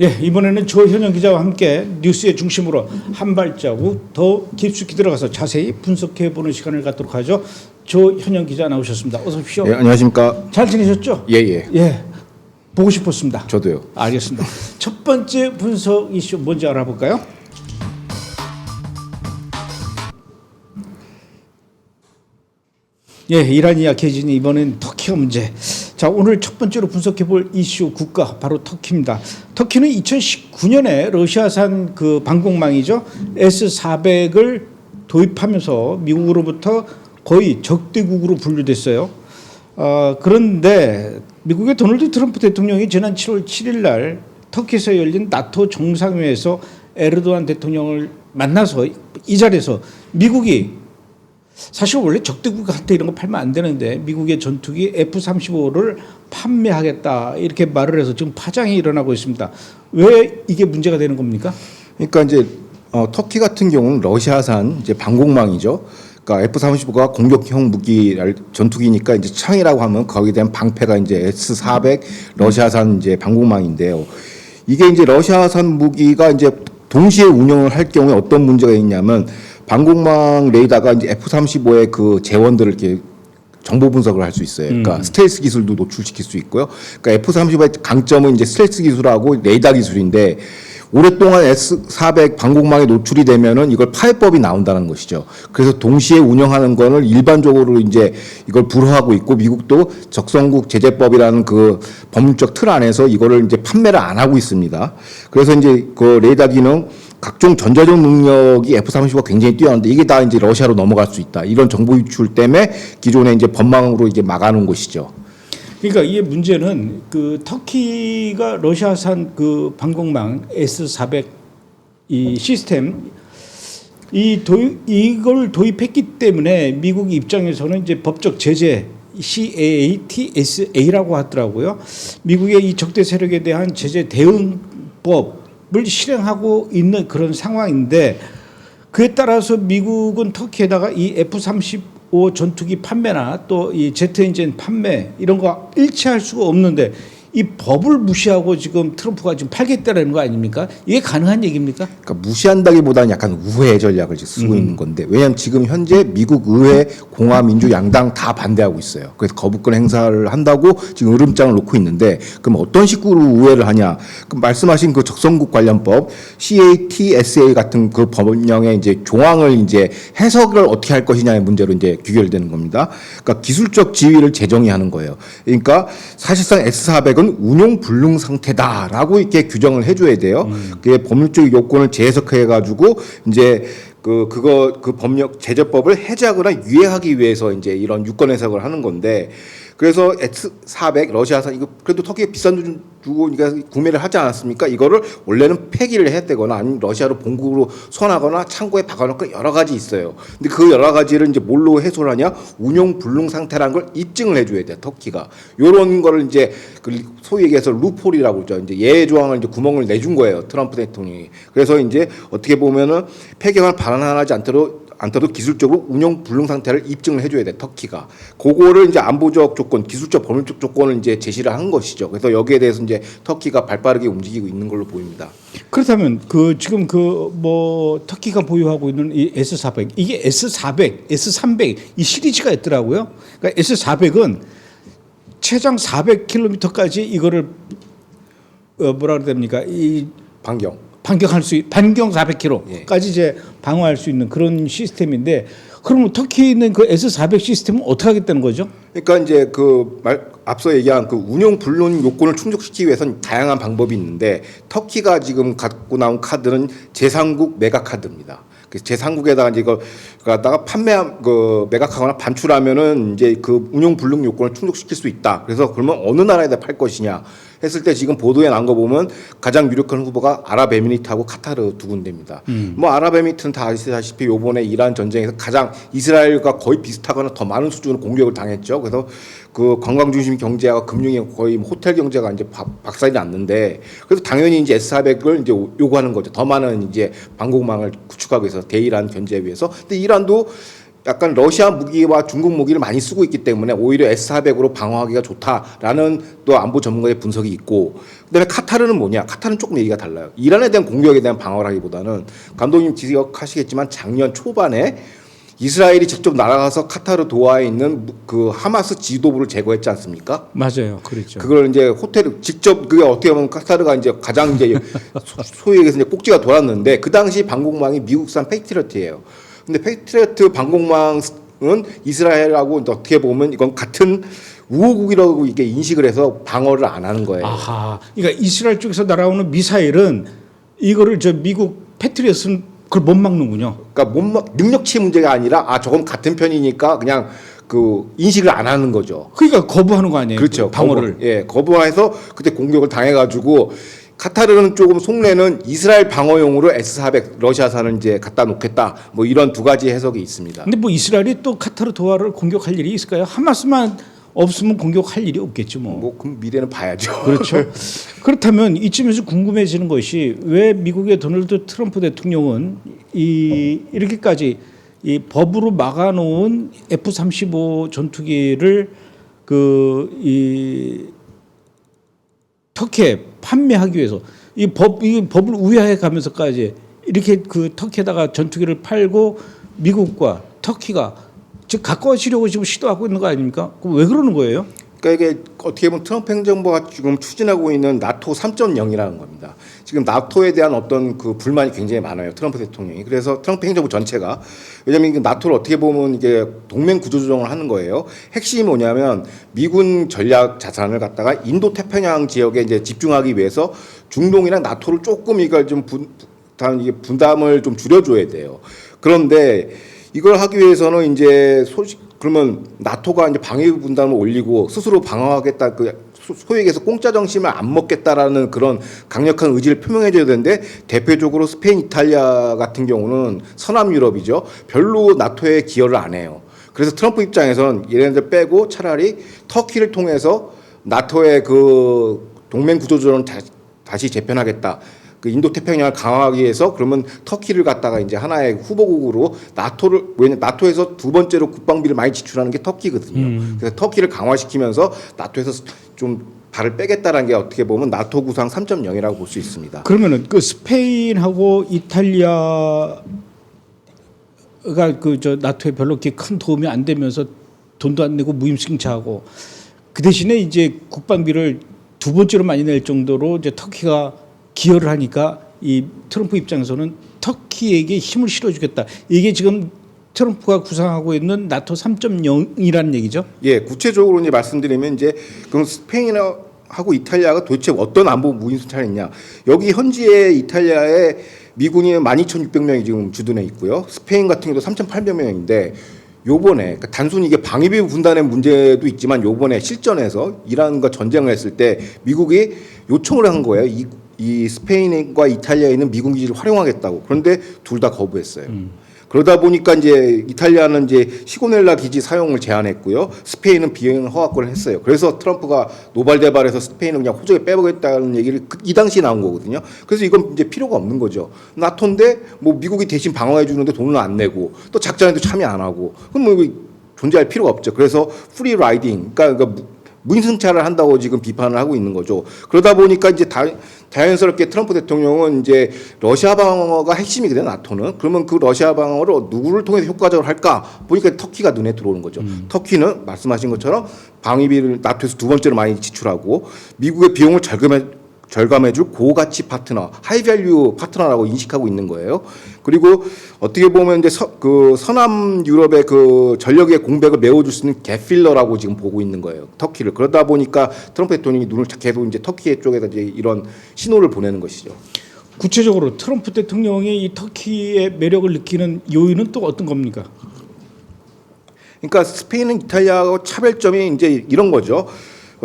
예, 이번에는 조현영 기자와 함께 뉴스의 중심으로 한 발자국 더 깊숙이 들어가서 자세히 분석해보는 시간을 갖도록 하죠. 조현영 기자 나오셨습니다. 어서 오십시오. 예, 안녕하십니까. 잘 지내셨죠? 예. 예, 보고 싶었습니다. 저도요. 알겠습니다. 첫 번째 분석 이슈 뭔지 알아볼까요? 예, 이란이 약해지니 이번엔 터키가 문제. 자, 오늘 첫 번째로 분석해볼 이슈 국가 바로 터키입니다. 터키는 2019년에 러시아산 그 방공망이죠 S-400을 도입하면서 미국으로부터 거의 적대국으로 분류됐어요. 그런데 미국의 도널드 트럼프 대통령이 지난 7월 7일 날 터키에서 열린 나토 정상회에서 에르도안 대통령을 만나서 이 자리에서 미국이 사실 원래 적대국한테 이런 거 팔면 안 되는데 미국의 전투기 F-35를 판매하겠다 이렇게 말을 해서 지금 파장이 일어나고 있습니다. 왜 이게 문제가 되는 겁니까? 그러니까 이제 터키 같은 경우는 러시아산 이제 방공망이죠. 그러니까 F-35가 공격형 무기 전투기니까 이제 창이라고 하면 거기에 대한 방패가 이제 S-400 러시아산 이제 방공망인데요. 이게 이제 러시아산 무기가 이제 동시에 운영을 할 경우에 어떤 문제가 있냐면 방공망 레이더가 이제 F-35의 그 재원들을 이렇게 정보 분석을 할 수 있어요. 그러니까 스텔스 기술도 노출시킬 수 있고요. 그러니까 F-35의 강점은 이제 스텔스 기술하고 레이더 기술인데 오랫동안 S-400 방공망에 노출이 되면은 이걸 파해법이 나온다는 것이죠. 그래서 동시에 운영하는 거는 일반적으로 이제 이걸 불허하고 있고 미국도 적성국 제재법이라는 그 법률적 틀 안에서 이거를 이제 판매를 안 하고 있습니다. 그래서 이제 그 레이더 기능 각종 전자적 능력이 F-35가 굉장히 뛰어난데 이게 다 이제 러시아로 넘어갈 수 있다. 이런 정보 유출 때문에 기존의 이제 법망으로 이제 막아놓은 것이죠. 그러니까 이게 문제는 그 터키가 러시아산 그 방공망 S-400 이 시스템 이걸 도입했기 때문에 미국 입장에서는 이제 법적 제재 CAATSA라고 하더라고요. 미국의 이 적대 세력에 대한 제재 대응법을 실행하고 있는 그런 상황인데 그에 따라서 미국은 터키에다가 이 F-35 전투기 판매나 또 이 제트 엔진 판매 이런 거 일치할 수가 없는데 이 법을 무시하고 지금 트럼프가 지금 팔겠다는 거 아닙니까? 이게 가능한 얘기입니까? 그러니까 무시한다기보다는 약간 우회 전략을 쓰고 있는 건데 왜냐하면 지금 현재 미국 의회 공화 민주 양당 다 반대하고 있어요. 그래서 거부권 행사를 한다고 지금 으름장을 놓고 있는데 그럼 어떤 식으로 우회를 하냐? 그럼 말씀하신 그 적성국 관련법 CATSA 같은 그 법령의 이제 조항을 이제 해석을 어떻게 할 것이냐의 문제로 이제 귀결되는 겁니다. 그러니까 기술적 지위를 재정의하는 거예요. 그러니까 사실상 S-400은 운용 불능 상태다라고 이렇게 규정을 해줘야 돼요. 그게 법률적 요건을 재해석해 가지고 이제 그 법령 제재법을 해제하거나 유예하기 위해서 이제 이런 유권 해석을 하는 건데 그래서 S-400 러시아산 이거 그래도 터키에 비싼 돈 주고 그러니까 구매를 하지 않았습니까? 이거를 원래는 폐기를 했대거나 아니면 러시아로 본국으로 소환하거나 창고에 박아놓고 여러 가지 있어요. 근데 그 여러 가지를 이제 뭘로 해소를 하냐? 운용 불능 상태라는 걸 입증을 해줘야 돼 터키가. 요런 거를 이제 그 소위 얘기해서 루폴이라고 그러죠. 이제 예외 조항을 이제 구멍을 내준 거예요 트럼프 대통령이. 그래서 이제 어떻게 보면은 폐기만 반환하지 않도록 기술적으로 운용 불능 상태를 입증을 해줘야 돼 터키가. 그거를 이제 안보적 조건, 기술적 법률적 조건을 이제 제시를 한 것이죠. 그래서 여기에 대해서 이제 터키가 발빠르게 움직이고 있는 걸로 보입니다. 그렇다면 그 지금 그 뭐 터키가 보유하고 있는 이 S-400 이게 S-400, S-300 이 시리즈가 있더라고요. 그러니까 S-400은 최장 400km까지 이거를 뭐라 그래야 됩니까? 이 반경. 반경 400km까지 이제 방어할 수 있는 그런 시스템인데 그러면 터키에 있는 그 S-400 시스템은 어떻게 하겠다는 거죠? 그러니까 이제 앞서 얘기한 그 운용 불능 요건을 충족시키기 위해서는 다양한 방법이 있는데 터키가 지금 갖고 나온 카드는 제3국 메가 카드입니다. 그래서 제3국에다가 이제 이거 갖다가 매각하거나 반출하면은 이제 그 운용 불능 요건을 충족시킬 수 있다. 그래서 그러면 어느 나라에다 팔 것이냐 했을 때 지금 보도에 나온 거 보면 가장 유력한 후보가 아랍에미리트하고 카타르 두 군데입니다. 뭐 아랍에미리트는 다 아시다시피 요번에 이란 전쟁에서 가장 이스라엘과 거의 비슷하거나 더 많은 수준으로 공격을 당했죠. 그래서 그 관광 중심 경제와 금융이 거의 호텔 경제가 이제 박살이 났는데 그래서 당연히 이제 S-400을 이제 요구하는 거죠. 더 많은 이제 방공망을 구축하기 위해서 대이란 견제에 위해서. 근데 이란도 약간 러시아 무기와 중국 무기를 많이 쓰고 있기 때문에 오히려 S-400으로 방어하기가 좋다라는 또 안보 전문가의 분석이 있고 그다음에 카타르는 뭐냐? 카타르는 조금 얘기가 달라요. 이란에 대한 공격에 대한 방어라기보다는 감독님 기억하시겠지만 작년 초반에 이스라엘이 직접 날아가서 카타르 도하에 있는 그 하마스 지도부를 제거했지 않습니까? 맞아요, 그렇죠. 그걸 이제 호텔을 직접 그게 어떻게 보면 카타르가 이제 가장 이제 소위 얘기해서 이제 꼭지가 돌았는데 그 당시 방공망이 미국산 페이트리어트예요. 근데 페이트리어트 방공망은 이스라엘하고 어떻게 보면 이건 같은 우호국이라고 이게 인식을 해서 방어를 안 하는 거예요. 아하, 그러니까 이스라엘 쪽에서 날아오는 미사일은 이거를 저 미국 패트리어트는 그걸 못 막는군요. 그러니까 능력치 문제가 아니라 저건 같은 편이니까 그냥 그 인식을 안 하는 거죠. 그러니까 거부하는 거 아니에요? 그렇죠. 방어를. 거부해서 그때 공격을 당해가지고 카타르는 조금 속내는 이스라엘 방어용으로 S-400 러시아산을 이제 갖다 놓겠다. 뭐 이런 두 가지 해석이 있습니다. 근데 뭐 이스라엘이 또 카타르 도하를 공격할 일이 있을까요? 하마스만 없으면 공격할 일이 없겠죠, 뭐. 그럼 미래는 봐야죠. 그렇죠. 그렇다면 이쯤에서 궁금해지는 것이 왜 미국의 도널드 트럼프 대통령은 이렇게까지 이 법으로 막아놓은 F-35 전투기를 터키에 판매하기 위해서 이 법을 우회해 가면서까지 이렇게 그 터키에다가 전투기를 팔고 미국과 터키가 즉 가까워지려고 지금 시도하고 있는 거 아닙니까? 그럼 왜 그러는 거예요? 그러니까 이게 어떻게 보면 트럼프 행정부가 지금 추진하고 있는 나토 3.0이라는 겁니다. 지금 나토에 대한 어떤 그 불만이 굉장히 많아요. 트럼프 대통령이. 그래서 트럼프 행정부 전체가 왜냐하면 나토를 어떻게 보면 이게 동맹 구조 조정을 하는 거예요. 핵심이 뭐냐면 미군 전략 자산을 갖다가 인도 태평양 지역에 이제 집중하기 위해서 중동이랑 나토를 조금 이걸 좀 분담을 좀 줄여줘야 돼요. 그런데 이걸 하기 위해서는 이제 그러면 나토가 이제 방위 분담을 올리고 스스로 방어하겠다 소위 얘기해서 공짜 정신을 안 먹겠다라는 그런 강력한 의지를 표명해줘야 되는데 대표적으로 스페인, 이탈리아 같은 경우는 서남 유럽이죠. 별로 나토에 기여를 안 해요. 그래서 트럼프 입장에서는 얘네들 빼고 차라리 터키를 통해서 나토의 그 동맹 구조조정을 다시 재편하겠다. 그 인도 태평양을 강화하기 위해서 그러면 터키를 갖다가 이제 하나의 후보국으로 나토에서 두 번째로 국방비를 많이 지출하는 게 터키거든요. 그래서 터키를 강화시키면서 나토에서 좀 발을 빼겠다라는 게 어떻게 보면 나토 구상 3.0이라고 볼 수 있습니다. 그러면은 그 스페인하고 이탈리아가 나토에 별로 이렇게 큰 도움이 안 되면서 돈도 안 내고 무임승차하고 그 대신에 이제 국방비를 두 번째로 많이 낼 정도로 이제 터키가 기여를 하니까 이 트럼프 입장에서는 터키에게 힘을 실어주겠다. 이게 지금 트럼프가 구상하고 있는 나토 3.0이라는 얘기죠. 예, 구체적으로 이제 말씀드리면 이제 그럼 스페인하고 이탈리아가 도대체 어떤 안보 무인수차를 있냐? 여기 현지에 이탈리아에 미군이 12,600명이 지금 주둔해 있고요. 스페인 같은 경우도 3,800명인데 요번에 그러니까 단순히 이게 방위비 분담의 문제도 있지만 요번에 실전에서 이란과 전쟁을 했을 때 미국이 요청을 한 거예요. 이 스페인과 이탈리아에 있는 미군 기지를 활용하겠다고. 그런데 둘 다 거부했어요. 그러다 보니까 이제 이탈리아는 이제 시고넬라 기지 사용을 제한했고요. 스페인은 비행 허가권을 했어요. 그래서 트럼프가 노발대발해서 스페인은 그냥 호적에 빼보겠다는 얘기를 이 당시에 나온 거거든요. 그래서 이건 이제 필요가 없는 거죠. 나토인데 뭐 미국이 대신 방어해 주는데 돈을 안 내고 또 작전에도 참여 안 하고 그럼 뭐 존재할 필요가 없죠. 그래서 프리 라이딩, 그러니까 무인승차를 한다고 지금 비판을 하고 있는 거죠. 그러다 보니까 이제 자연스럽게 트럼프 대통령은 이제 러시아 방어가 핵심이거든요, 나토는. 그러면 그 러시아 방어를 누구를 통해서 효과적으로 할까? 보니까 터키가 눈에 들어오는 거죠. 터키는 말씀하신 것처럼 방위비를 나토에서 두 번째로 많이 지출하고 미국의 비용을 절감해줄 고가치 파트너, 하이밸류 파트너라고 인식하고 있는 거예요. 그리고 어떻게 보면 이제 그 서남 유럽의 그 전력의 공백을 메워줄 수 있는 갭필러라고 지금 보고 있는 거예요. 터키를. 그러다 보니까 트럼프 대통령이 눈을 계속 이제 터키 쪽에다 이제 이런 신호를 보내는 것이죠. 구체적으로 트럼프 대통령이 이 터키의 매력을 느끼는 요인은 또 어떤 겁니까? 그러니까 스페인은 이탈리아하고 차별점이 이제 이런 거죠.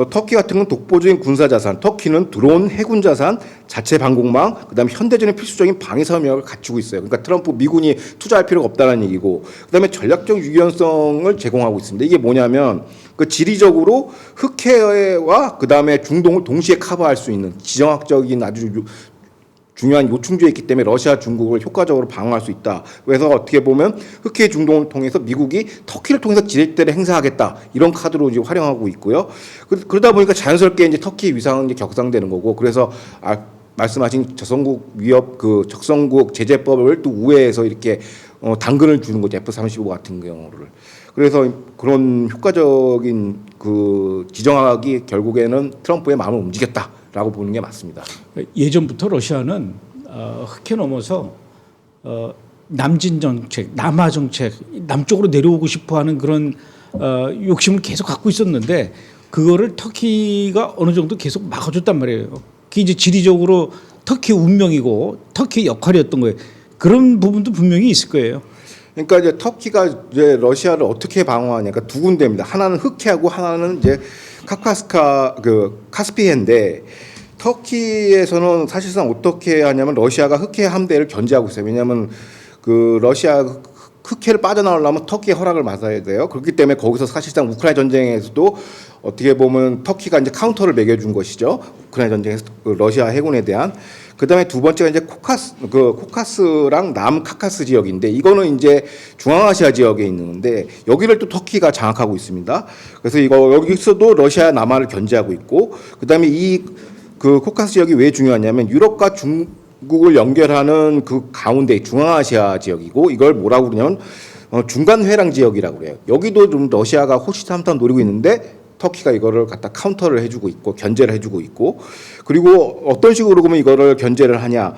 터키 같은 건 독보적인 군사 자산, 터키는 드론, 해군 자산, 자체 방공망, 그다음에 현대전의 필수적인 방위 사업력을 갖추고 있어요. 그러니까 트럼프 미군이 투자할 필요가 없다는 얘기고, 그다음에 전략적 유연성을 제공하고 있습니다. 이게 뭐냐면 그 지리적으로 흑해와 그다음에 중동을 동시에 커버할 수 있는 지정학적인 아주 중요한 요충지에 있기 때문에 러시아, 중국을 효과적으로 방어할 수 있다. 그래서 어떻게 보면 흑해 중동을 통해서 미국이 터키를 통해서 지렛대를 행사하겠다. 이런 카드로 이제 활용하고 있고요. 그러다 보니까 자연스럽게 이제 터키 위상은 이제 격상되는 거고, 그래서 말씀하신 적성국 위협 그 적성국 제재법을 또 우회해서 이렇게 당근을 주는 거죠. F-35 같은 경우를. 그래서 그런 효과적인 그 지정학이 결국에는 트럼프의 마음을 움직였다라고 보는 게 맞습니다. 예전부터 러시아는 흑해 넘어서 남진 정책, 남하 정책, 남쪽으로 내려오고 싶어하는 그런 욕심을 계속 갖고 있었는데 그거를 터키가 어느 정도 계속 막아줬단 말이에요. 그게 이제 지리적으로 터키의 운명이고 터키의 역할이었던 거예요. 그런 부분도 분명히 있을 거예요. 그러니까 이제 터키가 이제 러시아를 어떻게 방어하냐니까 두 군데입니다. 하나는 흑해하고 하나는 이제 카스피해인데, 터키에서는 사실상 어떻게 하냐면 러시아가 흑해 함대를 견제하고 있어요. 왜냐하면 그 러시아 흑해를 빠져나오려면 터키의 허락을 받아야 돼요. 그렇기 때문에 거기서 사실상 우크라이나 전쟁에서도 어떻게 보면 터키가 이제 카운터를 매겨준 것이죠. 우크라이나 전쟁에서 러시아 해군에 대한. 그다음에 두 번째가 이제 코카스랑 남카카스 지역인데, 이거는 이제 중앙아시아 지역에 있는데 여기를 또 터키가 장악하고 있습니다. 그래서 이거 여기서도 러시아 남하를 견제하고 있고, 그다음에 그 코카스 지역이 왜 중요하냐면 유럽과 중국을 연결하는 그 가운데 중앙아시아 지역이고, 이걸 뭐라고 그러냐면 중간 회랑 지역이라고 그래요. 여기도 좀 러시아가 호시탐탐 노리고 있는데 터키가 이거를 갖다 카운터를 해주고 있고 견제를 해주고 있고, 그리고 어떤 식으로 그러면 이거를 견제를 하냐?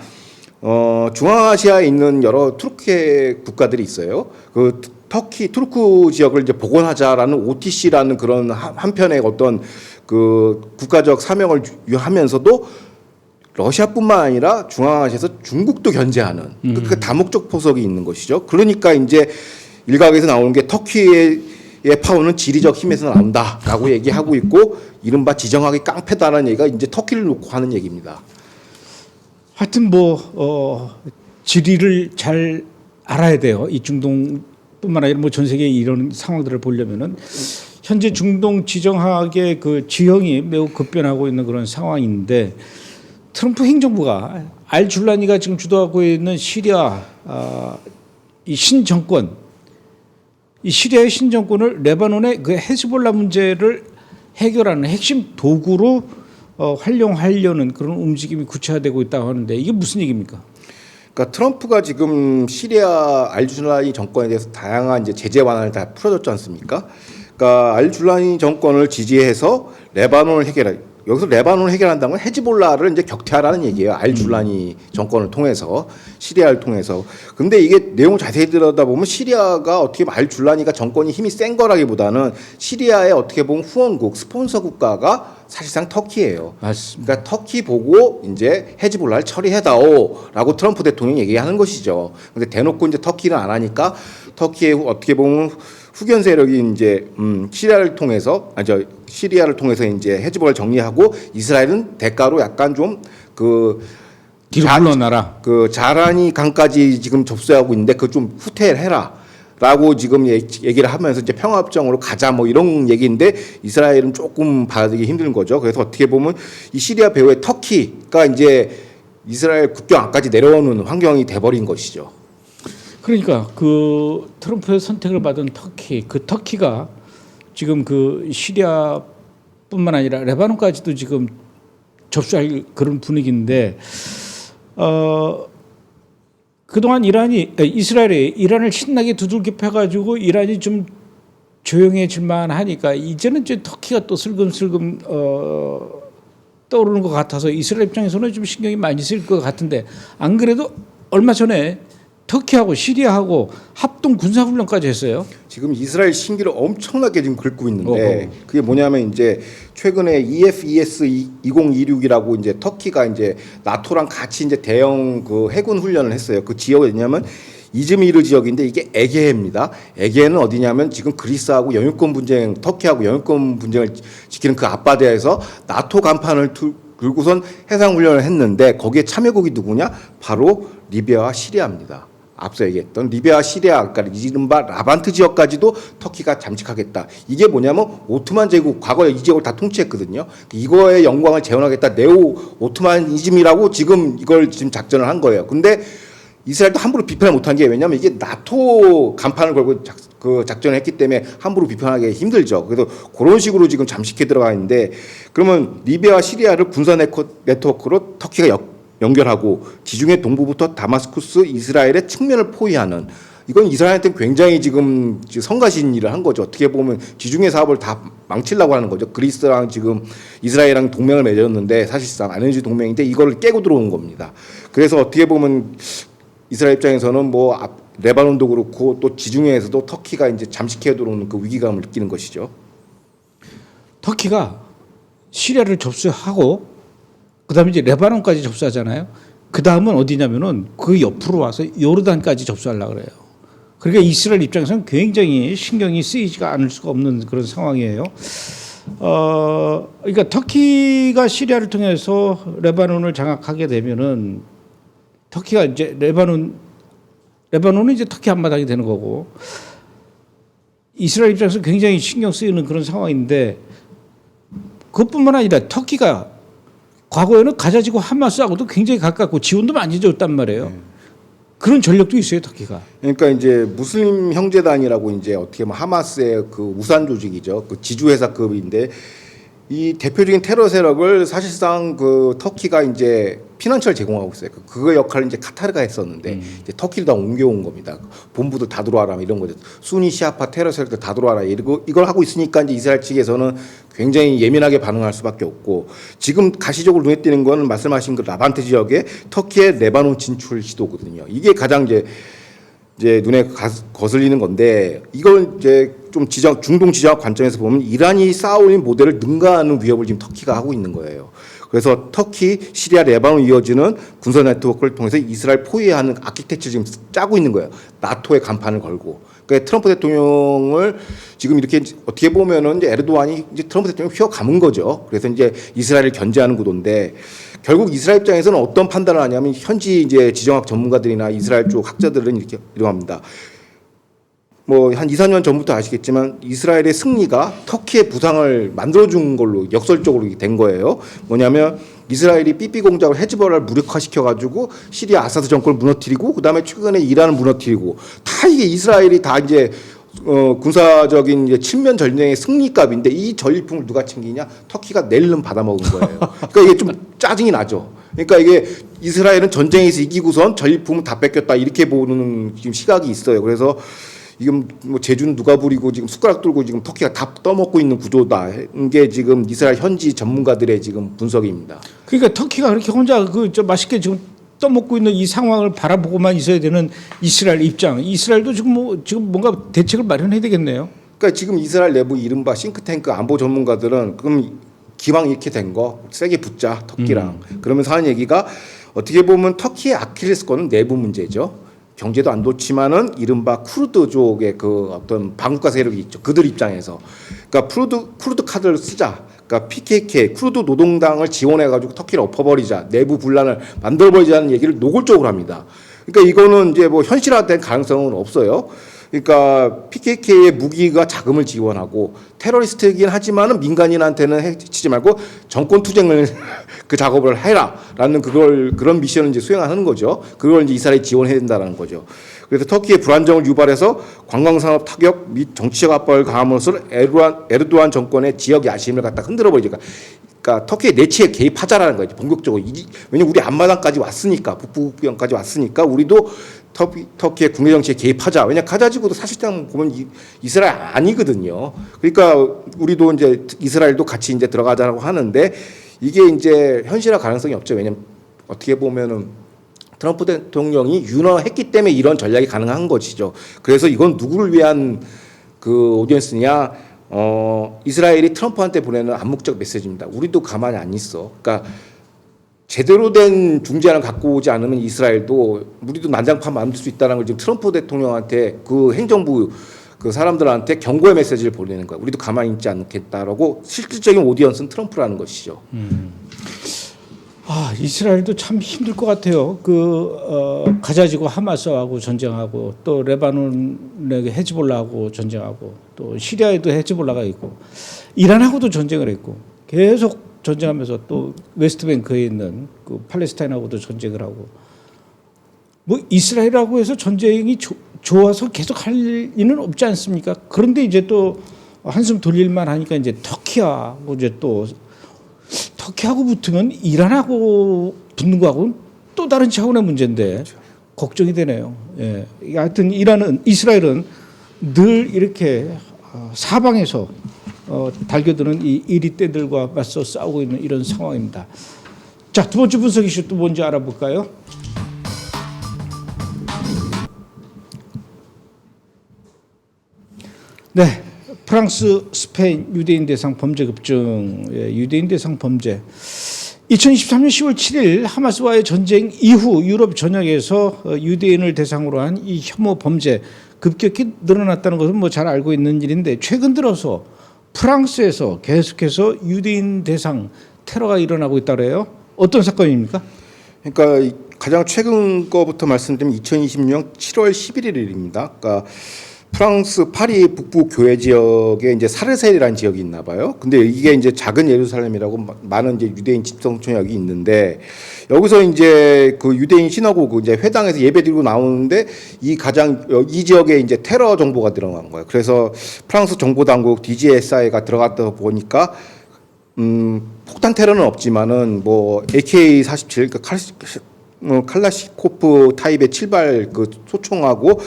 중앙아시아에 있는 여러 투르키 국가들이 있어요. 그 투르크 지역을 이제 복원하자라는 OTC라는 그런 한편의 어떤 그 국가적 사명을 하면서도 러시아뿐만 아니라 중앙아시아에서 중국도 견제하는 그 다목적 포석이 있는 것이죠. 그러니까 이제 일각에서 나오는 게 터키의 파워는 지리적 힘에서 나온다라고 얘기하고 있고, 이른바 지정학의 깡패다라는 얘기가 이제 터키를 놓고 하는 얘기입니다. 하여튼 지리를 잘 알아야 돼요. 이 중동뿐만 아니라 뭐 전 세계 이런 상황들을 보려면은 현재 중동 지정학의 그 지형이 매우 급변하고 있는 그런 상황인데, 트럼프 행정부가 알줄라니가 지금 주도하고 있는 시리아 이 신정권, 이 시리아의 신정권을 레바논의 그 헤즈볼라 문제를 해결하는 핵심 도구로 활용하려는 그런 움직임이 구체화되고 있다고 하는데, 이게 무슨 얘기입니까? 그러니까 트럼프가 지금 시리아 알줄라니 정권에 대해서 다양한 이제 제재 완화를 다 풀어줬지 않습니까? 그러니까 알줄라니 정권을 지지해서 레바논을 해결해. 여기서 레바논을 해결한다는 건 헤즈볼라를 이제 격퇴하라는 얘기예요. 알줄라니 정권을 통해서, 시리아를 통해서. 근데 이게 내용을 자세히 들여다보면 시리아가 어떻게 보면 알줄라니가 정권이 힘이 센 거라기보다는 시리아의 어떻게 보면 후원국, 스폰서 국가가 사실상 터키예요. 맞습니다. 그러니까 터키 보고 이제 헤즈볼라를 처리해다오라고 트럼프 대통령이 얘기하는 것이죠. 근데 대놓고 이제 터키는 안 하니까 터키의 어떻게 보면 후견 세력이 이제 시리아를 통해서 이제 헤즈볼라를 정리하고, 이스라엘은 대가로 약간 좀 뒤로 물러나라. 그 자라니 강까지 지금 접수하고 있는데 그거 좀 후퇴를 해라라고 지금 얘기를 하면서 이제 평화협정으로 가자 뭐 이런 얘기인데, 이스라엘은 조금 받아들이기 힘든 거죠. 그래서 어떻게 보면 이 시리아 배후에 터키가 이제 이스라엘 국경 앞까지 내려오는 환경이 돼버린 것이죠. 그러니까 그 트럼프의 선택을 받은 터키, 그 터키가 지금 그 시리아뿐만 아니라 레바논까지도 지금 접수할 그런 분위기인데, 그동안 이스라엘이 이란을 신나게 두들겨 패가지고 이란이 좀 조용해질만 하니까 이제는 이제 터키가 또 슬금슬금 떠오르는 것 같아서 이스라엘 입장에서는 좀 신경이 많이 쓰일 것 같은데 안 그래도 얼마 전에 터키하고 시리아하고 합동 군사훈련까지 했어요. 지금 이스라엘 신기를 엄청나게 지금 긁고 있는데 그게 뭐냐면 이제 최근에 EFES 2026이라고 이제 터키가 이제 나토랑 같이 이제 대형 그 해군 훈련을 했어요. 그 지역이 어디냐면 이즈미르 지역인데 이게 에게해입니다. 에게해는 어디냐면 지금 그리스하고 영유권 분쟁, 터키하고 영유권 분쟁을 지키는 그 앞바다에서 나토 간판을 들고선 해상 훈련을 했는데 거기에 참여국이 누구냐? 바로 리비아와 시리아입니다. 앞서 얘기했던 리비아, 시리아, 그러니까 이른바 라반트 지역까지도 터키가 잠식하겠다. 이게 뭐냐면 오트만 제국, 과거에 이 지역을 다 통치했거든요. 이거의 영광을 재현하겠다. 네오 오트만이즘이라고 지금 이걸 지금 작전을 한 거예요. 근데 이스라엘도 함부로 비판을 못한 게 왜냐하면 이게 나토 간판을 걸고 작전을 했기 때문에 함부로 비판하기 힘들죠. 그래서 그런 식으로 지금 잠식해 들어가 있는데 그러면 리비아와 시리아를 군사 네트워크로 터키가 연결하고 지중해 동부부터 다마스쿠스 이스라엘의 측면을 포위하는 이건 이스라엘한테 굉장히 지금 성가신 일을 한 거죠. 어떻게 보면 지중해 사업을 다 망치려고 하는 거죠. 그리스랑 지금 이스라엘이랑 동맹을 맺었는데 사실상 안해지 동맹인데 이거를 깨고 들어온 겁니다. 그래서 어떻게 보면 이스라엘 입장에서는 뭐 레바논도 그렇고 또 지중해에서도 터키가 이제 잠식해 들어오는 그 위기감을 느끼는 것이죠. 터키가 시리아를 접수하고 그다음에 이제 레바논까지 접수하잖아요. 그 다음은 어디냐면은 그 옆으로 와서 요르단까지 접수하려고 그래요. 그러니까 이스라엘 입장에서는 굉장히 신경이 쓰이지가 않을 수가 없는 그런 상황이에요. 그러니까 터키가 시리아를 통해서 레바논을 장악하게 되면은 터키가 이제 레바논은 이제 터키 앞마당이 되는 거고 이스라엘 입장에서 굉장히 신경 쓰이는 그런 상황인데 그것뿐만 아니라 터키가 과거에는 가자지구 하마스하고도 굉장히 가깝고 지원도 많이 줬단 말이에요. 그런 전력도 있어요, 터키가. 그러니까 이제 무슬림 형제단이라고 이제 어떻게 보면 하마스의 그 우산 조직이죠. 그 지주회사급인데 이 대표적인 테러 세력을 사실상 그 터키가 이제 피난처를 제공하고 있어요. 그거 역할을 이제 카타르가 했었는데 이제 터키를 다 옮겨온 겁니다. 본부들 다 들어와라 이런 거죠. 수니 시아파 테러 세력들 다 들어와라 이걸 하고 있으니까 이제 이스라엘 측에서는 굉장히 예민하게 반응할 수밖에 없고 지금 가시적으로 눈에 띄는 건 말씀하신 그 라반트 지역의 터키의 레바논 진출 시도거든요. 이게 가장 이제 눈에 거슬리는 건데 이걸 이제 좀 중동 지정학 관점에서 보면 이란이 쌓아올린 모델을 능가하는 위협을 지금 터키가 하고 있는 거예요. 그래서 터키, 시리아, 레바논 이어지는 군사 네트워크를 통해서 이스라엘 포위하는 아키텍처를 지금 짜고 있는 거예요. 나토의 간판을 걸고. 그러니까 트럼프 대통령을 지금 이렇게 어떻게 보면은 이제 에르도안이 이제 트럼프 대통령 휘어감은 거죠. 그래서 이제 이스라엘을 견제하는 구도인데 결국 이스라엘 입장에서는 어떤 판단을 하냐면 현지 이제 지정학 전문가들이나 이스라엘 쪽 학자들은 이렇게 합니다. 뭐 한 2, 4년 전부터 아시겠지만 이스라엘의 승리가 터키의 부상을 만들어준 걸로 역설적으로 된 거예요. 뭐냐면 이스라엘이 삐삐 공작을 헤즈볼라를 무력화시켜 가지고 시리아 아사드 정권을 무너뜨리고 그다음에 최근에 이란을 무너뜨리고 다 이게 이스라엘이 다 이제 군사적인 이제 칠면 전쟁의 승리값인데 이 전리품을 누가 챙기냐? 터키가 낼름 받아먹은 거예요. 그러니까 이게 좀 짜증이 나죠. 그러니까 이게 이스라엘은 전쟁에서 이기고선 전리품은 다 뺏겼다 이렇게 보는 지금 시각이 있어요. 그래서 지금 뭐 제주는 누가 부리고 지금 숟가락 들고 지금 터키가 다 떠먹고 있는 구조다. 이게 지금 이스라엘 현지 전문가들의 지금 분석입니다. 그러니까 터키가 그렇게 혼자 맛있게 지금 떠먹고 있는 이 상황을 바라보고만 있어야 되는 이스라엘 입장. 이스라엘도 지금 뭔가 대책을 마련해야 되겠네요. 그러니까 지금 이스라엘 내부 이른바 싱크탱크 안보 전문가들은 그럼 기왕 이렇게 된 거 세게 붙자 터키랑 그러면서 하는 얘기가 어떻게 보면 터키의 아킬레스건은 내부 문제죠. 경제도 안 좋지만은 이른바 쿠르드족의 그 어떤 반국가 세력이 있죠. 그들 입장에서 그러니까 쿠르드 카드를 쓰자. 그러니까 PKK 쿠르드 노동당을 지원해 가지고 터키를 엎어버리자. 내부 분란을 만들어버리자는 얘기를 노골적으로 합니다. 그러니까 이거는 이제 뭐 현실화된 가능성은 없어요. 그러니까 PKK의 무기가 자금을 지원하고 테러리스트이긴 하지만은 민간인한테는 해치지 말고 정권 투쟁을 그 작업을 해라라는 그런 미션을 이제 수행하는 거죠. 그걸 이제 이스라엘이 지원해야 된다는 거죠. 그래서 터키의 불안정을 유발해서 관광산업 타격 및 정치적 압박을 가함으로써 에르도안 정권의 지역 야심을 갖다 흔들어버리죠. 그러니까 터키의 내치에 개입하자라는 거죠. 본격적으로. 왜냐면 우리 앞마당까지 왔으니까 북부경까지 왔으니까 우리도 터키의 국내 정치에 개입하자. 왜냐 가자지구도 사실상 보면 이스라엘 아니거든요. 그러니까 우리도 이제 이스라엘도 같이 이제 들어가자고 하는데 이게 이제 현실화 가능성이 없죠. 왜냐면 어떻게 보면은 트럼프 대통령이 윤허했기 때문에 이런 전략이 가능한 것이죠. 그래서 이건 누구를 위한 그 오디언스냐? 이스라엘이 트럼프한테 보내는 암묵적 메시지입니다. 우리도 가만히 안 있어. 그러니까 제대로 된 중재안을 갖고 오지 않으면 이스라엘도 우리도 난장판 만들 수 있다는 걸 지금 트럼프 대통령한테 그 행정부 그 사람들한테 경고의 메시지를 보내는 거야. 우리도 가만히 있지 않겠다라고 실질적인 오디언스는 트럼프라는 것이죠. 이스라엘도 참 힘들 것 같아요. 가자지구 하마스하고 전쟁하고 또 레바논에 헤즈볼라하고 전쟁하고 또 시리아에도 헤즈볼라가 있고 이란하고도 전쟁을 했고 계속 전쟁하면서 또 웨스트뱅크에 있는 그 팔레스타인하고도 전쟁을 하고 뭐 이스라엘하고 해서 전쟁이 좋아서 계속 할 리는 없지 않습니까? 그런데 이제 또 한숨 돌릴만 하니까 이제 터키하고 이제 또 터키하고 붙으면 이란하고 붙는 거하고는 또 다른 차원의 문제인데 그렇죠. 걱정이 되네요. 예. 하여튼 이스라엘은 늘 이렇게 사방에서 달겨드는 이 이리떼들과 맞서 싸우고 있는 이런 상황입니다. 자, 두 번째 분석 이슈 또 뭔지 알아볼까요? 네. 프랑스, 스페인 유대인 대상 범죄 급증, 유대인 대상 범죄. 2023년 10월 7일 하마스와의 전쟁 이후 유럽 전역에서 유대인을 대상으로 한 이 혐오 범죄 급격히 늘어났다는 것은 뭐 잘 알고 있는 일인데 최근 들어서 프랑스에서 계속해서 유대인 대상 테러가 일어나고 있다고 해요. 어떤 사건입니까? 그러니까 가장 최근 거부터 말씀드리면 2020년 7월 11일입니다. 그러니까 프랑스 파리 북부 교외 지역에 이제 사르셀이라는 지역이 있나 봐요. 근데 이게 이제 작은 예루살렘이라고 많은 이제 유대인 집성촌역이 있는데 여기서 이제 그 유대인 시너고그 이제 회당에서 예배드리고 나오는데 이 지역에 이제 테러 정보가 들어간 거예요. 그래서 프랑스 정보 당국 DGSI가 들어갔다 보니까 폭탄 테러는 없지만은 뭐 AK-47 칼라시코프 타입의 7발 그 소총하고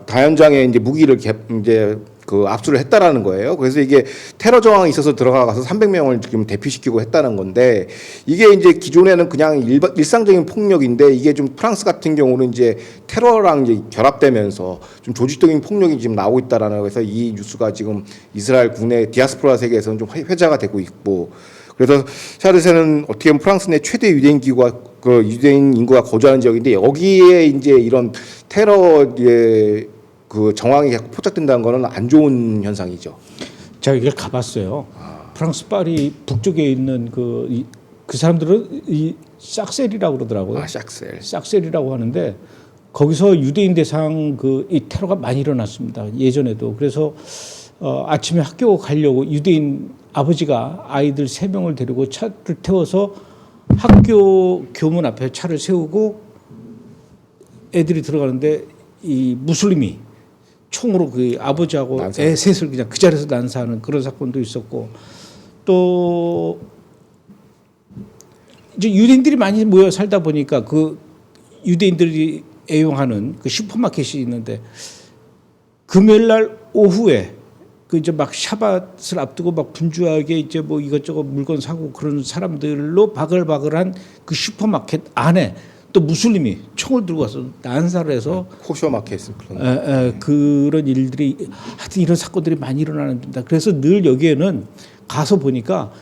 다연장의 이제 무기를 이제 그 압수를 했다라는 거예요. 그래서 이게 테러 정황이 있어서 들어가서 300명을 지금 대피시키고 했다는 건데 이게 이제 기존에는 그냥 일상적인 폭력인데 이게 좀 프랑스 같은 경우는 이제 테러랑 이제 결합되면서 좀 조직적인 폭력이 지금 나오고 있다라는 거에서 이 뉴스가 지금 이스라엘 국내 디아스포라 세계에서는 좀 회자가 되고 있고 그래서 샤르세는 어떻게 보면 프랑스 내 최대 유대인 기구가 그 유대인 인구가 거주하는 지역인데 여기에 이제 이런 테러의 그 정황이 계속 포착된다는 거는 안 좋은 현상이죠. 제가 이걸 가봤어요. 프랑스 파리 북쪽에 있는 그 사람들은 이 싹셀이라고 그러더라고요. 싹셀이라고 하는데 거기서 유대인 대상 이 테러가 많이 일어났습니다. 예전에도. 그래서 아침에 학교 가려고 유대인 아버지가 아이들 3명을 데리고 차를 태워서 학교 교문 앞에 차를 세우고 애들이 들어가는데 이 무슬림이 총으로 그 아버지하고 애 셋을 그냥 그 자리에서 난사하는 그런 사건도 있었고 또 이제 유대인들이 많이 모여 살다 보니까 그 유대인들이 애용하는 그 슈퍼마켓이 있는데 금요일 날 오후에 그 이제 막 샤밧을 앞두고 막 분주하게 이제 뭐 이것저것 물건 사고 그런 사람들로 바글바글한 그 슈퍼마켓 안에 또 무슬림이 총을 들고 와서 난사를 해서 코쇼 마켓을 그런 일들이 하여튼 이런 사건들이 많이 일어나는 데다. 그래서 늘 여기에는 가서 보니까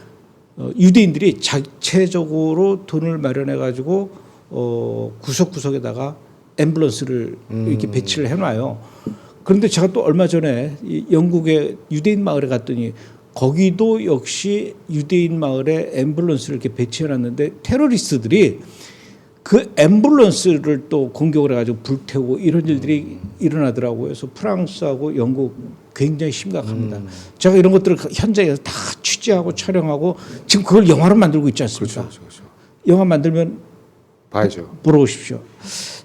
유대인들이 자체적으로 돈을 마련해 가지고 구석구석에다가 앰뷸런스를 이렇게 배치를 해놔요. 그런데 제가 또 얼마 전에 영국의 유대인 마을에 갔더니 거기도 역시 유대인 마을에 앰뷸런스를 이렇게 배치해놨는데 테러리스트들이 그 앰뷸런스를 또 공격을 해가지고 불태우고 이런 일들이 일어나더라고요. 그래서 프랑스하고 영국 굉장히 심각합니다. 제가 이런 것들을 현장에서 다 취재하고 촬영하고 지금 그걸 영화로 만들고 있지 않습니까? 그렇죠. 영화 만들면 봐야죠. 보러 오십시오.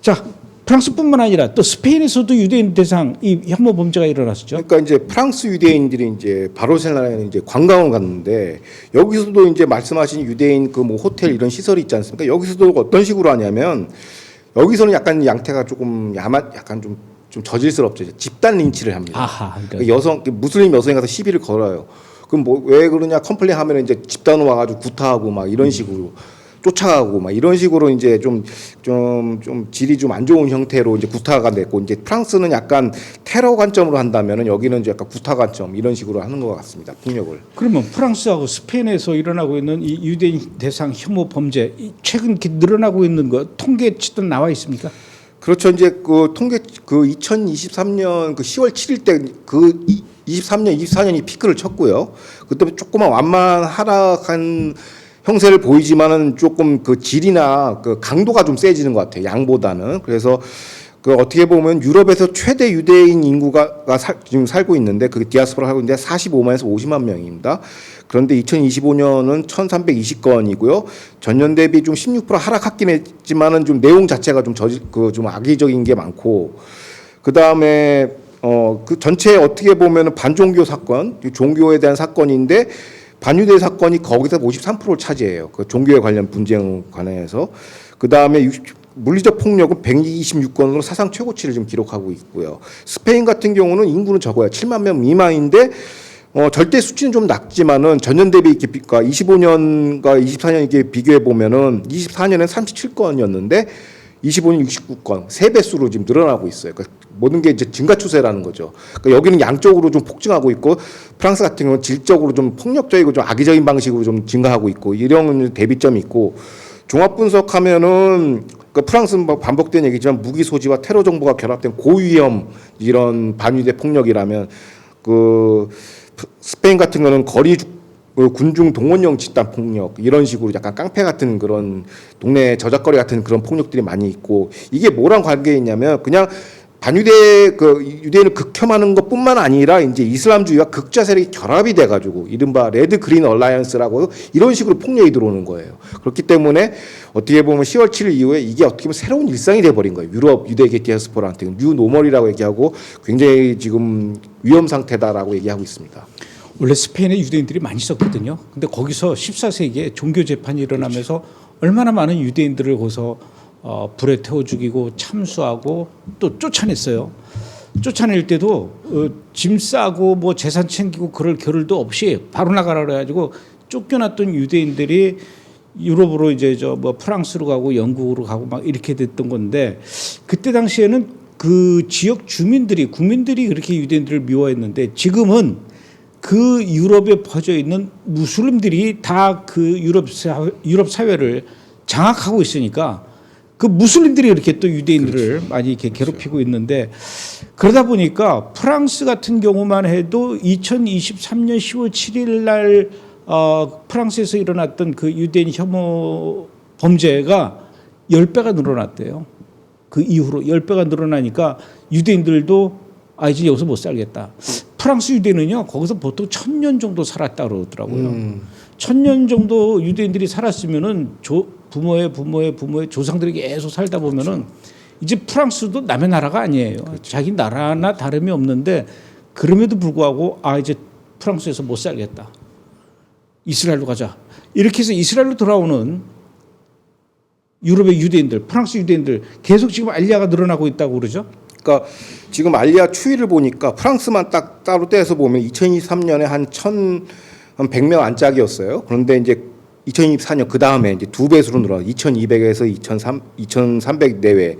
자, 프랑스뿐만 아니라 또 스페인에서도 유대인 대상 이 혐오 범죄가 일어났었죠. 그러니까 이제 프랑스 유대인들이 이제 바르셀로나에 이제 관광을 갔는데 여기서도 이제 말씀하신 유대인 그 뭐 호텔 이런 시설이 있지 않습니까? 여기서도 어떤 식으로 하냐면 여기서는 약간 양태가 조금 약간 좀 저질스럽죠. 집단 린치를 합니다. 아하. 그러니까 무슬림 여성이 가서 시비를 걸어요. 그럼 뭐 왜 그러냐 컴플레인 하면 이제 집단 와가지고 구타하고 막 이런 식으로 쫓아가고 막 이런 식으로 이제 좀 질이 좀 안 좋은 형태로 이제 구타가 됐고, 이제 프랑스는 약간 테러 관점으로 한다면은 여기는 이제 약간 구타 관점 이런 식으로 하는 것 같습니다. 폭력을. 그러면 프랑스하고 스페인에서 일어나고 있는 이 유대인 대상 혐오 범죄 최근 이렇게 늘어나고 있는 거 통계치도 나와 있습니까? 그렇죠. 이제 그 통계 그 2023년 그 10월 7일 때 그 23년, 24년이 피크를 쳤고요. 그때 조금만 완만 하락한 형세를 보이지만은 조금 그 질이나 그 강도가 좀 세지는 것 같아요. 양보다는. 그래서 그 어떻게 보면 유럽에서 최대 유대인 인구가 지금 살고 있는데, 그 디아스포라 하고 있는데 45만에서 50만 명입니다. 그런데 2025년은 1,320건이고요. 전년 대비 좀 16% 하락하긴 했지만은 좀 내용 자체가 좀 악의적인 게 많고, 그 다음에 그 전체 어떻게 보면은 반종교 사건, 종교에 대한 사건인데 반유대 사건이 거기서 53%를 차지해요. 그 종교에 관련 분쟁 관해서. 그 다음에 물리적 폭력은 126건으로 사상 최고치를 지금 기록하고 있고요. 스페인 같은 경우는 인구는 적어요. 7만 명 미만인데 절대 수치는 좀 낮지만은 전년 대비 이렇게 25년과 24년 이렇게 비교해 보면은 24년엔 37건이었는데 25년 69건, 3배수로 지금 늘어나고 있어요. 그러니까 모든 게 이제 증가 추세라는 거죠. 그러니까 여기는 양쪽으로 좀 폭증하고 있고, 프랑스 같은 경우는 질적으로 좀 폭력적이고 좀 악의적인 방식으로 좀 증가하고 있고, 이런 대비점이 있고, 종합 분석하면은 그 프랑스는 뭐 반복된 얘기지만 무기 소지와 테러 정보가 결합된 고위험 이런 반유대 폭력이라면, 그 스페인 같은 거는 거리 군중 동원령 집단 폭력 이런 식으로 약간 깡패 같은 그런 동네 저작거리 같은 그런 폭력들이 많이 있고, 이게 뭐랑 관계 있냐면 그냥 반유대 그 유대인을 극혐하는 것뿐만 아니라 이제 이슬람주의와 극좌 세력이 결합이 돼가지고 이른바 레드 그린 얼라이언스라고 이런 식으로 폭력이 들어오는 거예요. 그렇기 때문에 어떻게 보면 10월 7일 이후에 이게 어떻게 보면 새로운 일상이 돼버린 거예요. 유럽 유대계 디아스포라한테는 뉴 노멀이라고 얘기하고 굉장히 지금 위험 상태다라고 얘기하고 있습니다. 원래 스페인에 유대인들이 많이 있었거든요. 근데 거기서 14세기에 종교 재판이 일어나면서 얼마나 많은 유대인들을 거기서 불에 태워 죽이고 참수하고 또 쫓아냈어요. 쫓아낼 때도 짐 싸고 뭐 재산 챙기고 그럴 겨를도 없이 바로 나가라 그래가지고 쫓겨났던 유대인들이 유럽으로 이제 저 뭐 프랑스로 가고 영국으로 가고 막 이렇게 됐던 건데, 그때 당시에는 그 지역 주민들이 국민들이 그렇게 유대인들을 미워했는데 지금은 그 유럽에 퍼져 있는 무슬림들이 다 그 유럽 사회를 장악하고 있으니까 그 무슬림들이 이렇게 또 유대인들을 많이 이렇게 괴롭히고 있는데, 그러다 보니까 프랑스 같은 경우만 해도 2023년 10월 7일 날 프랑스에서 일어났던 그 유대인 혐오 범죄가 10배가 늘어났대요. 그 이후로 10배가 늘어나니까 유대인들도 이제 여기서 못 살겠다. 프랑스 유대인은요, 거기서 보통 1000년 정도 살았다 그러더라고요. 1000년 정도 유대인들이 살았으면은 부모의 조상들이 계속 살다 보면은 이제 프랑스도 남의 나라가 아니에요. 자기 나라나 다름이 없는데, 그럼에도 불구하고 이제 프랑스에서 못 살겠다. 이스라엘로 가자. 이렇게 해서 이스라엘로 돌아오는 유럽의 유대인들, 프랑스 유대인들 계속 지금 알리아가 늘어나고 있다고 그러죠. 그러니까 지금 알리아 추이를 보니까 프랑스만 딱 따로 떼서 보면 2023년에 한 1,100명 안짝이었어요. 그런데 이제 2024년 그 다음에 이제 2배수로 늘어 2,200에서 2,300 내외.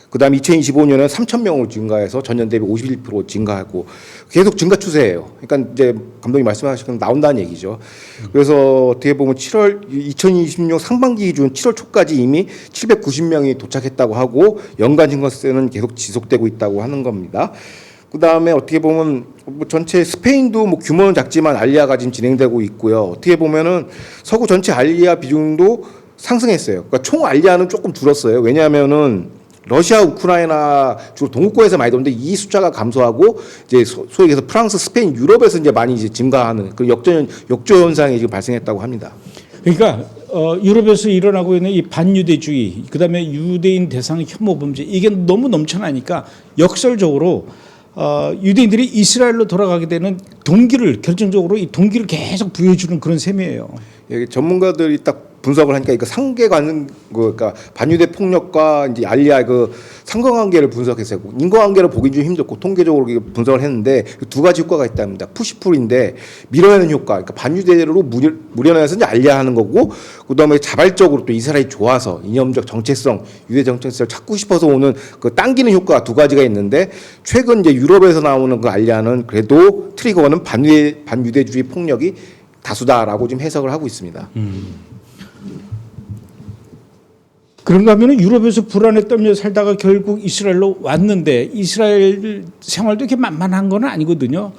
그 다음에 2025년은 3,000명으로 증가해서 전년 대비 51% 증가하고 계속 증가 추세예요. 그러니까 이제 감독님 말씀하신 나온다는 얘기죠. 그래서 어떻게 보면 2026 상반기 기준 7월 초까지 이미 790명이 도착했다고 하고, 연간 증가세는 계속 지속되고 있다고 하는 겁니다. 그 다음에 어떻게 보면 뭐 전체 스페인도 뭐 규모는 작지만 알리아가 지금 진행되고 있고요. 어떻게 보면은 서구 전체 알리아 비중도 상승했어요. 그러니까 총 알리아는 조금 줄었어요. 왜냐하면은 러시아, 우크라이나 주로 동국고에서 많이 도는데 이 숫자가 감소하고 이제 소위 해서 프랑스, 스페인, 유럽에서 이제 많이 이제 증가하는 그 역조 현상이 지금 발생했다고 합니다. 그러니까 유럽에서 일어나고 있는 이 반유대주의, 그다음에 유대인 대상 혐오 범죄, 이게 너무 넘쳐나니까 역설적으로 유대인들이 이스라엘로 돌아가게 되는 동기를, 결정적으로 이 동기를 계속 부여해주는 그런 셈이에요. 여기 전문가들이 딱 분석을 하니까 그 상계관 그러니까 반유대 폭력과 이제 알리아 그 상관관계를 분석했어요. 인과관계를 보기 좀 힘들고 통계적으로 분석을 했는데 두 가지 효과가 있답니다. 푸시풀인데 밀어내는 효과, 그러니까 반유대로 무려내서 이제 알리아하는 거고, 그다음에 자발적으로 또 이스라엘이 좋아서 이념적 정체성, 유대 정체성을 찾고 싶어서 오는 그 당기는 효과가 두 가지가 있는데, 최근 이제 유럽에서 나오는 그 알리아는 그래도 트리거는 반유대주의 폭력이 다수다라고 지금 해석을 하고 있습니다. 그런가 하면 유럽에서 불안에 떨며 살다가 결국 이스라엘로 왔는데 이스라엘 생활도 이렇게 만만한 건 아니거든요.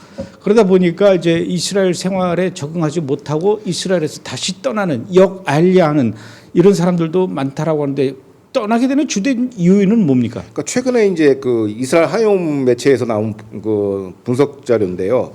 그러다 보니까 이제 이스라엘 생활에 적응하지 못하고 이스라엘에서 다시 떠나는 역알리아하는 이런 사람들도 많다라고 하는데, 떠나게 되는 주된 이유는 뭡니까? 그러니까 최근에 이제 그 이스라엘 하용 매체에서 나온 그 분석 자료인데요.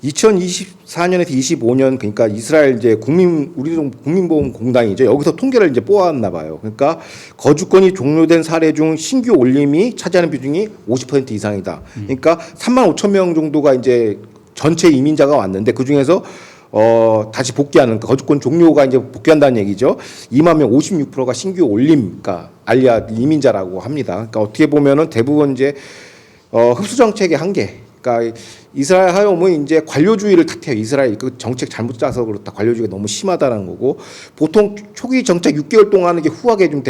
2024년에서 25년, 그러니까 이스라엘 이제 우리도 국민보험공단이죠. 여기서 통계를 이제 뽑았나 봐요. 그러니까 거주권이 종료된 사례 중 신규 올림이 차지하는 비중이 50% 이상이다. 그러니까 3만 5천 명 정도가 이제 전체 이민자가 왔는데, 그 중에서 다시 복귀하는, 거주권 종료가 이제 복귀한다는 얘기죠. 2만 명 56%가 신규 올림, 그러니까 알리아 이민자라고 합니다. 그러니까 어떻게 보면은 대부분 이제 흡수 정책의 한계. 그러니까 이스라엘 하용은 이제 관료주의를 탓해요. 이스라엘 그 정책 잘못 짜서 그렇다. 관료주의가 너무 심하다는 거고, 보통 초기 정책 6개월 동안은 이게 후하게 좀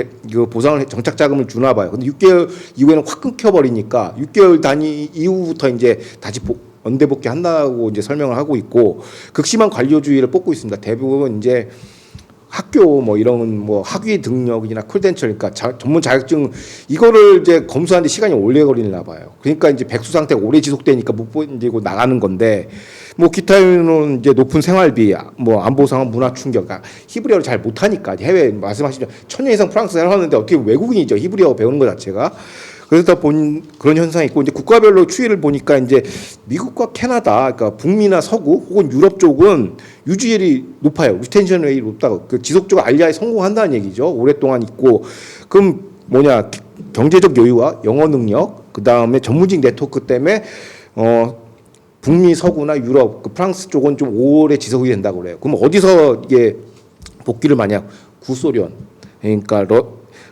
보상을 정착 자금을 주나 봐요. 근데 6개월 이후에는 확 끊겨버리니까 6개월 단위 이후부터 이제 다시 언대 복귀한다고 이제 설명을 하고 있고, 극심한 관료주의를 뽑고 있습니다. 대부분 이제 학교 뭐 이런 뭐 학위 등록이나 쿨덴철, 그러니까 전문 자격증 이거를 이제 검수하는데 시간이 오래 걸리나 봐요. 그러니까 이제 백수 상태가 오래 지속되니까 못 번지고 나가는 건데, 뭐 기타 이유는 이제 높은 생활비, 뭐 안보 상황, 문화 충격, 그러니까 히브리어를 잘 못하니까 해외 말씀하시죠. 1000년 이상 프랑스 살았는데 어떻게 외국인이죠, 히브리어 배우는 것 자체가. 그러다 본 그런 현상이 있고, 이제 국가별로 추이를 보니까 이제 미국과 캐나다, 그러니까 북미나 서구 혹은 유럽 쪽은 유지율이 높아요. 리텐션 레이트 높다고. 그 지속적으로 알리아에 성공한다는 얘기죠. 오랫동안 있고. 그럼 뭐냐, 경제적 여유와 영어 능력, 그 다음에 전문직 네트워크 때문에 북미 서구나 유럽, 그 프랑스 쪽은 좀 오래 지속이 된다고 그래요. 그럼 어디서 이게 복귀를 만약 구소련, 그러니까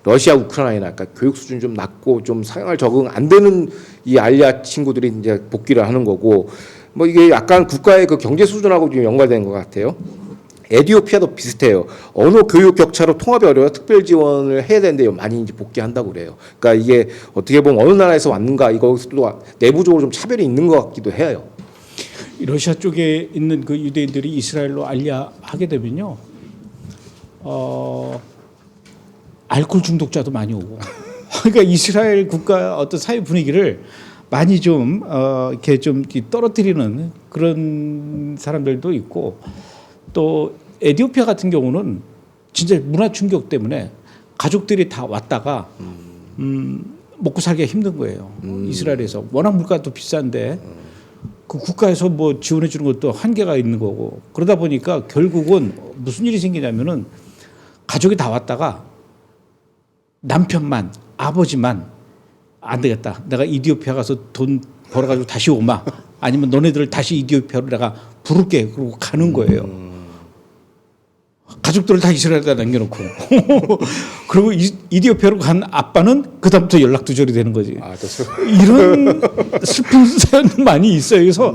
러시아, 우크라이나, 그러니까 교육 수준 좀 낮고 좀 생활 적응 안 되는 이 알리아 친구들이 이제 복귀를 하는 거고, 뭐 이게 약간 국가의 그 경제 수준하고 좀 연관된 것 같아요. 에티오피아도 비슷해요. 언어 교육 격차로 통합이 어려워 특별 지원을 해야 되는데 많이 이제 복귀한다고 그래요. 그러니까 이게 어떻게 보면 어느 나라에서 왔는가, 이것도 내부적으로 좀 차별이 있는 것 같기도 해요. 러시아 쪽에 있는 그 유대인들이 이스라엘로 알리아하게 되면요, 알코올 중독자도 많이 오고, 그러니까 이스라엘 국가 어떤 사회 분위기를 많이 좀 이렇게 좀 떨어뜨리는 그런 사람들도 있고, 또 에티오피아 같은 경우는 진짜 문화 충격 때문에 가족들이 다 왔다가 먹고 살기가 힘든 거예요. 이스라엘에서 워낙 물가도 비싼데 그 국가에서 뭐 지원해 주는 것도 한계가 있는 거고, 그러다 보니까 결국은 무슨 일이 생기냐면은 가족이 다 왔다가 남편만, 아버지만 안 되겠다, 내가 이디오피아 가서 돈 벌어가지고 다시 오마, 아니면 너네들을 다시 이디오피아로 내가 부를게, 그러고 가는 거예요. 가족들을 다 이스라엘에다 남겨놓고 그리고 이디오피아로 간 아빠는 그다음부터 연락 두절이 되는 거지. 이런 슬픈 사연도 많이 있어요. 그래서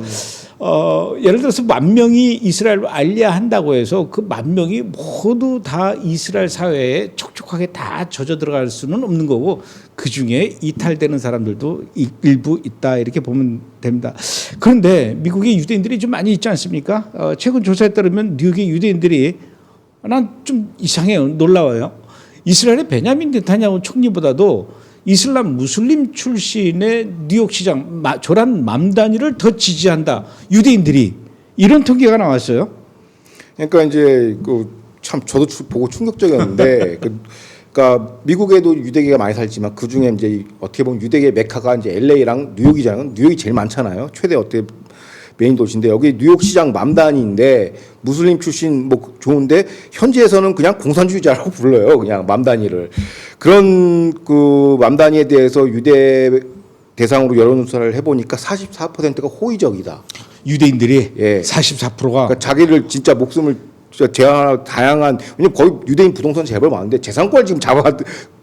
예를 들어서 10,000명이 이스라엘로 알리아한다고 해서 그 10,000명이 모두 다 이스라엘 사회에 촉촉하게 다 젖어 들어갈 수는 없는 거고, 그중에 이탈되는 사람들도 일부 있다, 이렇게 보면 됩니다. 그런데 미국의 유대인들이 좀 많이 있지 않습니까? 최근 조사에 따르면 뉴욕의 유대인들이, 난 좀 이상해요, 놀라워요. 이스라엘의 베냐민 네타냐후 총리보다도 이슬람 무슬림 출신의 뉴욕시장 조란 맘다니를 더 지지한다, 유대인들이, 이런 통계가 나왔어요. 그러니까 이제 참 저도 보고 충격적이었는데 그러니까 미국에도 유대계가 많이 살지만 그 중에 이제 어떻게 보면 유대계 메카가 이제 LA랑 뉴욕이잖아요. 뉴욕이 제일 많잖아요. 최대 어떻게 메인 도시인데, 여기 뉴욕 시장 맘다니인데 무슬림 출신 뭐 좋은데 현지에서는 그냥 공산주의자라고 불러요. 그냥 맘다니를. 그런 그 맘다니에 대해서 유대 대상으로 여론조사를 해보니까 44%가 호의적이다. 유대인들이 예. 44%가 그러니까 자기를 진짜 목숨을 다양한 왜냐면 거기 유대인 부동산 재벌 많은데 재산권을 지금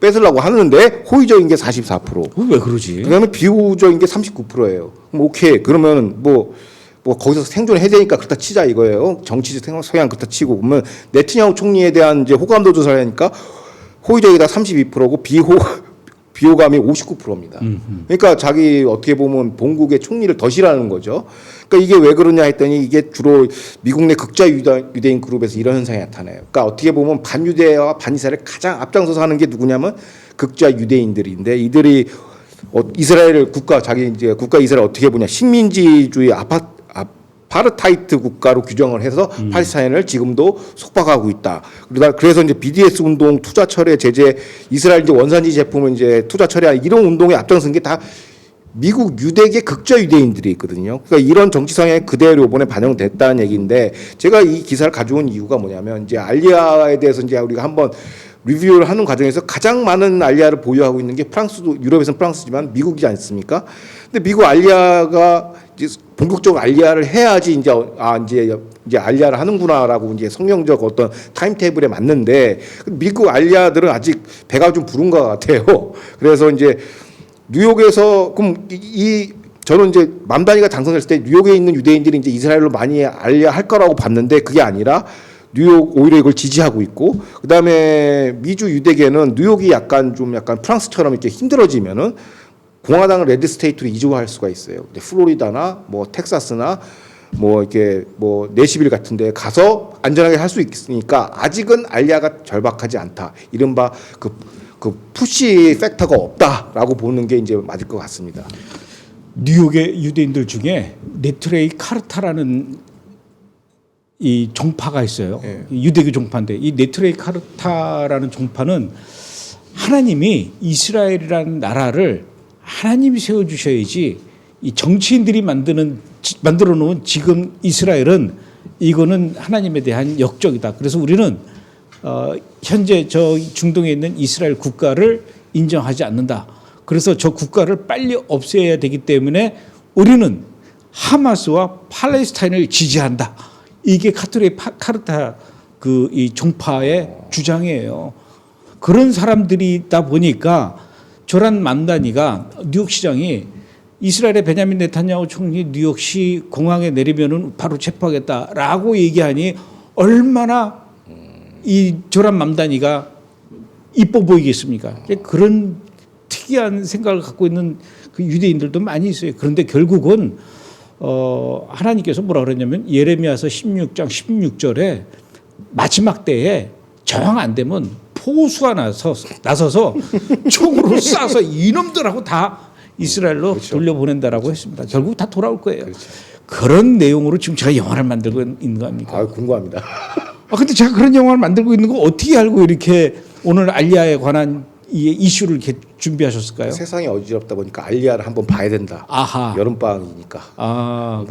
뺏으려고 하는데 호의적인 게 44%. 왜 그러지? 그다음에 비호적인 게 39%예요. 그럼 오케이. 그러면 뭐 거기서 생존해야 되니까 그렇다 치자 이거예요. 정치적 성향 그렇다 치고 그러면 네트냐후 총리에 대한 이제 호감도 조사를 하니까 호의적이다 32%고 비호감이 59%입니다. 그러니까 자기 어떻게 보면 본국의 총리를 더 싫어하는 거죠. 그러니까 이게 왜 그러냐 했더니 이게 주로 미국 내 극좌 유대인 그룹에서 이런 현상이 나타나요. 그러니까 어떻게 보면 반유대와 반이스라엘 가장 앞장서서 하는 게 누구냐면 극좌 유대인들인데 이들이 이스라엘을 자기 이제 국가 이스라엘 어떻게 보냐 식민지주의 아파르타이트 국가로 규정을 해서 팔레스타인을 지금도 속박하고 있다. 그래서 이제 BDS 운동, 투자 철회 제재, 이스라엘 이제 원산지 제품을 이제 투자 철회하는 이런 운동에 앞장선 게 다 미국 유대계 극좌 유대인들이 있거든요. 그러니까 이런 정치 성향이 그대로 이번에 반영됐다는 얘기인데 제가 이 기사를 가져온 이유가 뭐냐면 이제 알리아에 대해서 이제 우리가 한번 리뷰를 하는 과정에서 가장 많은 알리아를 보유하고 있는 게 유럽에서는 프랑스지만 미국이지 않습니까? 근데 미국 알리아가 이제 본격적으로 알리아를 해야지 이제 알리아를 하는구나라고 이제 성경적 어떤 타임테이블에 맞는데 미국 알리아들은 아직 배가 좀 부른 것 같아요. 그래서 이제 뉴욕에서 그럼 저는 이제 맘다니가 당선됐을 때 뉴욕에 있는 유대인들이 이제 이스라엘로 많이 알리아 할 거라고 봤는데 그게 아니라 뉴욕 오히려 이걸 지지하고 있고 그다음에 미주 유대계는 뉴욕이 약간 프랑스처럼 이렇게 힘들어지면은 공화당을 레드 스테이트로 이주할 수가 있어요. 근데 플로리다나 뭐 텍사스나 뭐 이렇게 뭐 내시빌 같은데 가서 안전하게 할 수 있으니까 아직은 알리아가 절박하지 않다. 이른바 그 푸시 팩터가 없다라고 보는 게 이제 맞을 것 같습니다. 뉴욕의 유대인들 중에 네트레이 카르타라는 이 종파가 있어요. 유대교 종파인데 이 네트레이 카르타라는 종파는 하나님이 이스라엘이라는 나라를 하나님이 세워주셔야지 이 정치인들이 만들어 놓은 지금 이스라엘은 이거는 하나님에 대한 역적이다. 그래서 우리는 현재 저 중동에 있는 이스라엘 국가를 인정하지 않는다. 그래서 저 국가를 빨리 없애야 되기 때문에 우리는 하마스와 팔레스타인을 지지한다. 이게 카르타 이 종파의 주장이에요. 그런 사람들이다 보니까 조란 맘다니가 뉴욕시장이 이스라엘의 베냐민 네탄야후 총리 뉴욕시 공항에 내리면은 바로 체포하겠다라고 얘기하니 얼마나 이 조란 맘다니가 이뻐 보이겠습니까? 그런 특이한 생각을 갖고 있는 그 유대인들도 많이 있어요. 그런데 결국은 하나님께서 뭐라 그랬냐면 예레미야서 16장 16절에 마지막 때에 저항 안 되면 포수가 나서서 총으로 쏴서 이놈들하고 다 이스라엘로 그렇죠. 돌려보낸다라고 했습니다. 결국 다 돌아올 거예요. 그렇죠. 그런 내용으로 지금 제가 영화를 만들고 있는 거 아닙니까? 궁금합니다. 근데 제가 그런 영화를 만들고 있는 거 어떻게 알고 이렇게 오늘 알리아에 관한 이 이슈를 이렇게 준비하셨을까요? 세상이 어지럽다 보니까 알리아를 한번 봐야 된다. 아하. 여름방학이니까.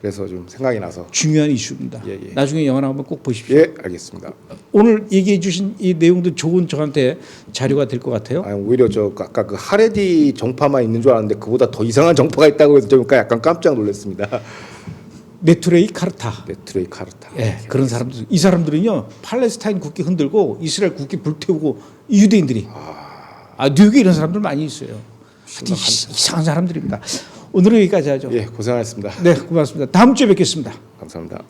그래서 좀 생각이 나서. 중요한 이슈입니다. 예. 나중에 영화 나오면 꼭 보십시오. 예, 알겠습니다. 오늘 얘기해 주신 이 내용도 좋은 저한테 자료가 될 것 같아요. 오히려 아까 그 하레디 정파만 있는 줄 알았는데 그보다 더 이상한 정파가 있다고 해서 좀 약간 깜짝 놀랐습니다. 네트레이 카르타. 네트레이 카르타. 예, 그런 사람들. 이 사람들은요 팔레스타인 국기 흔들고 이스라엘 국기 불태우고 이 유대인들이 뉴욕에 이런 사람들 많이 있어요. 이상한 사람들입니다. 오늘은 여기까지 하죠. 예, 고생하셨습니다. 네, 고맙습니다. 다음 주에 뵙겠습니다. 감사합니다.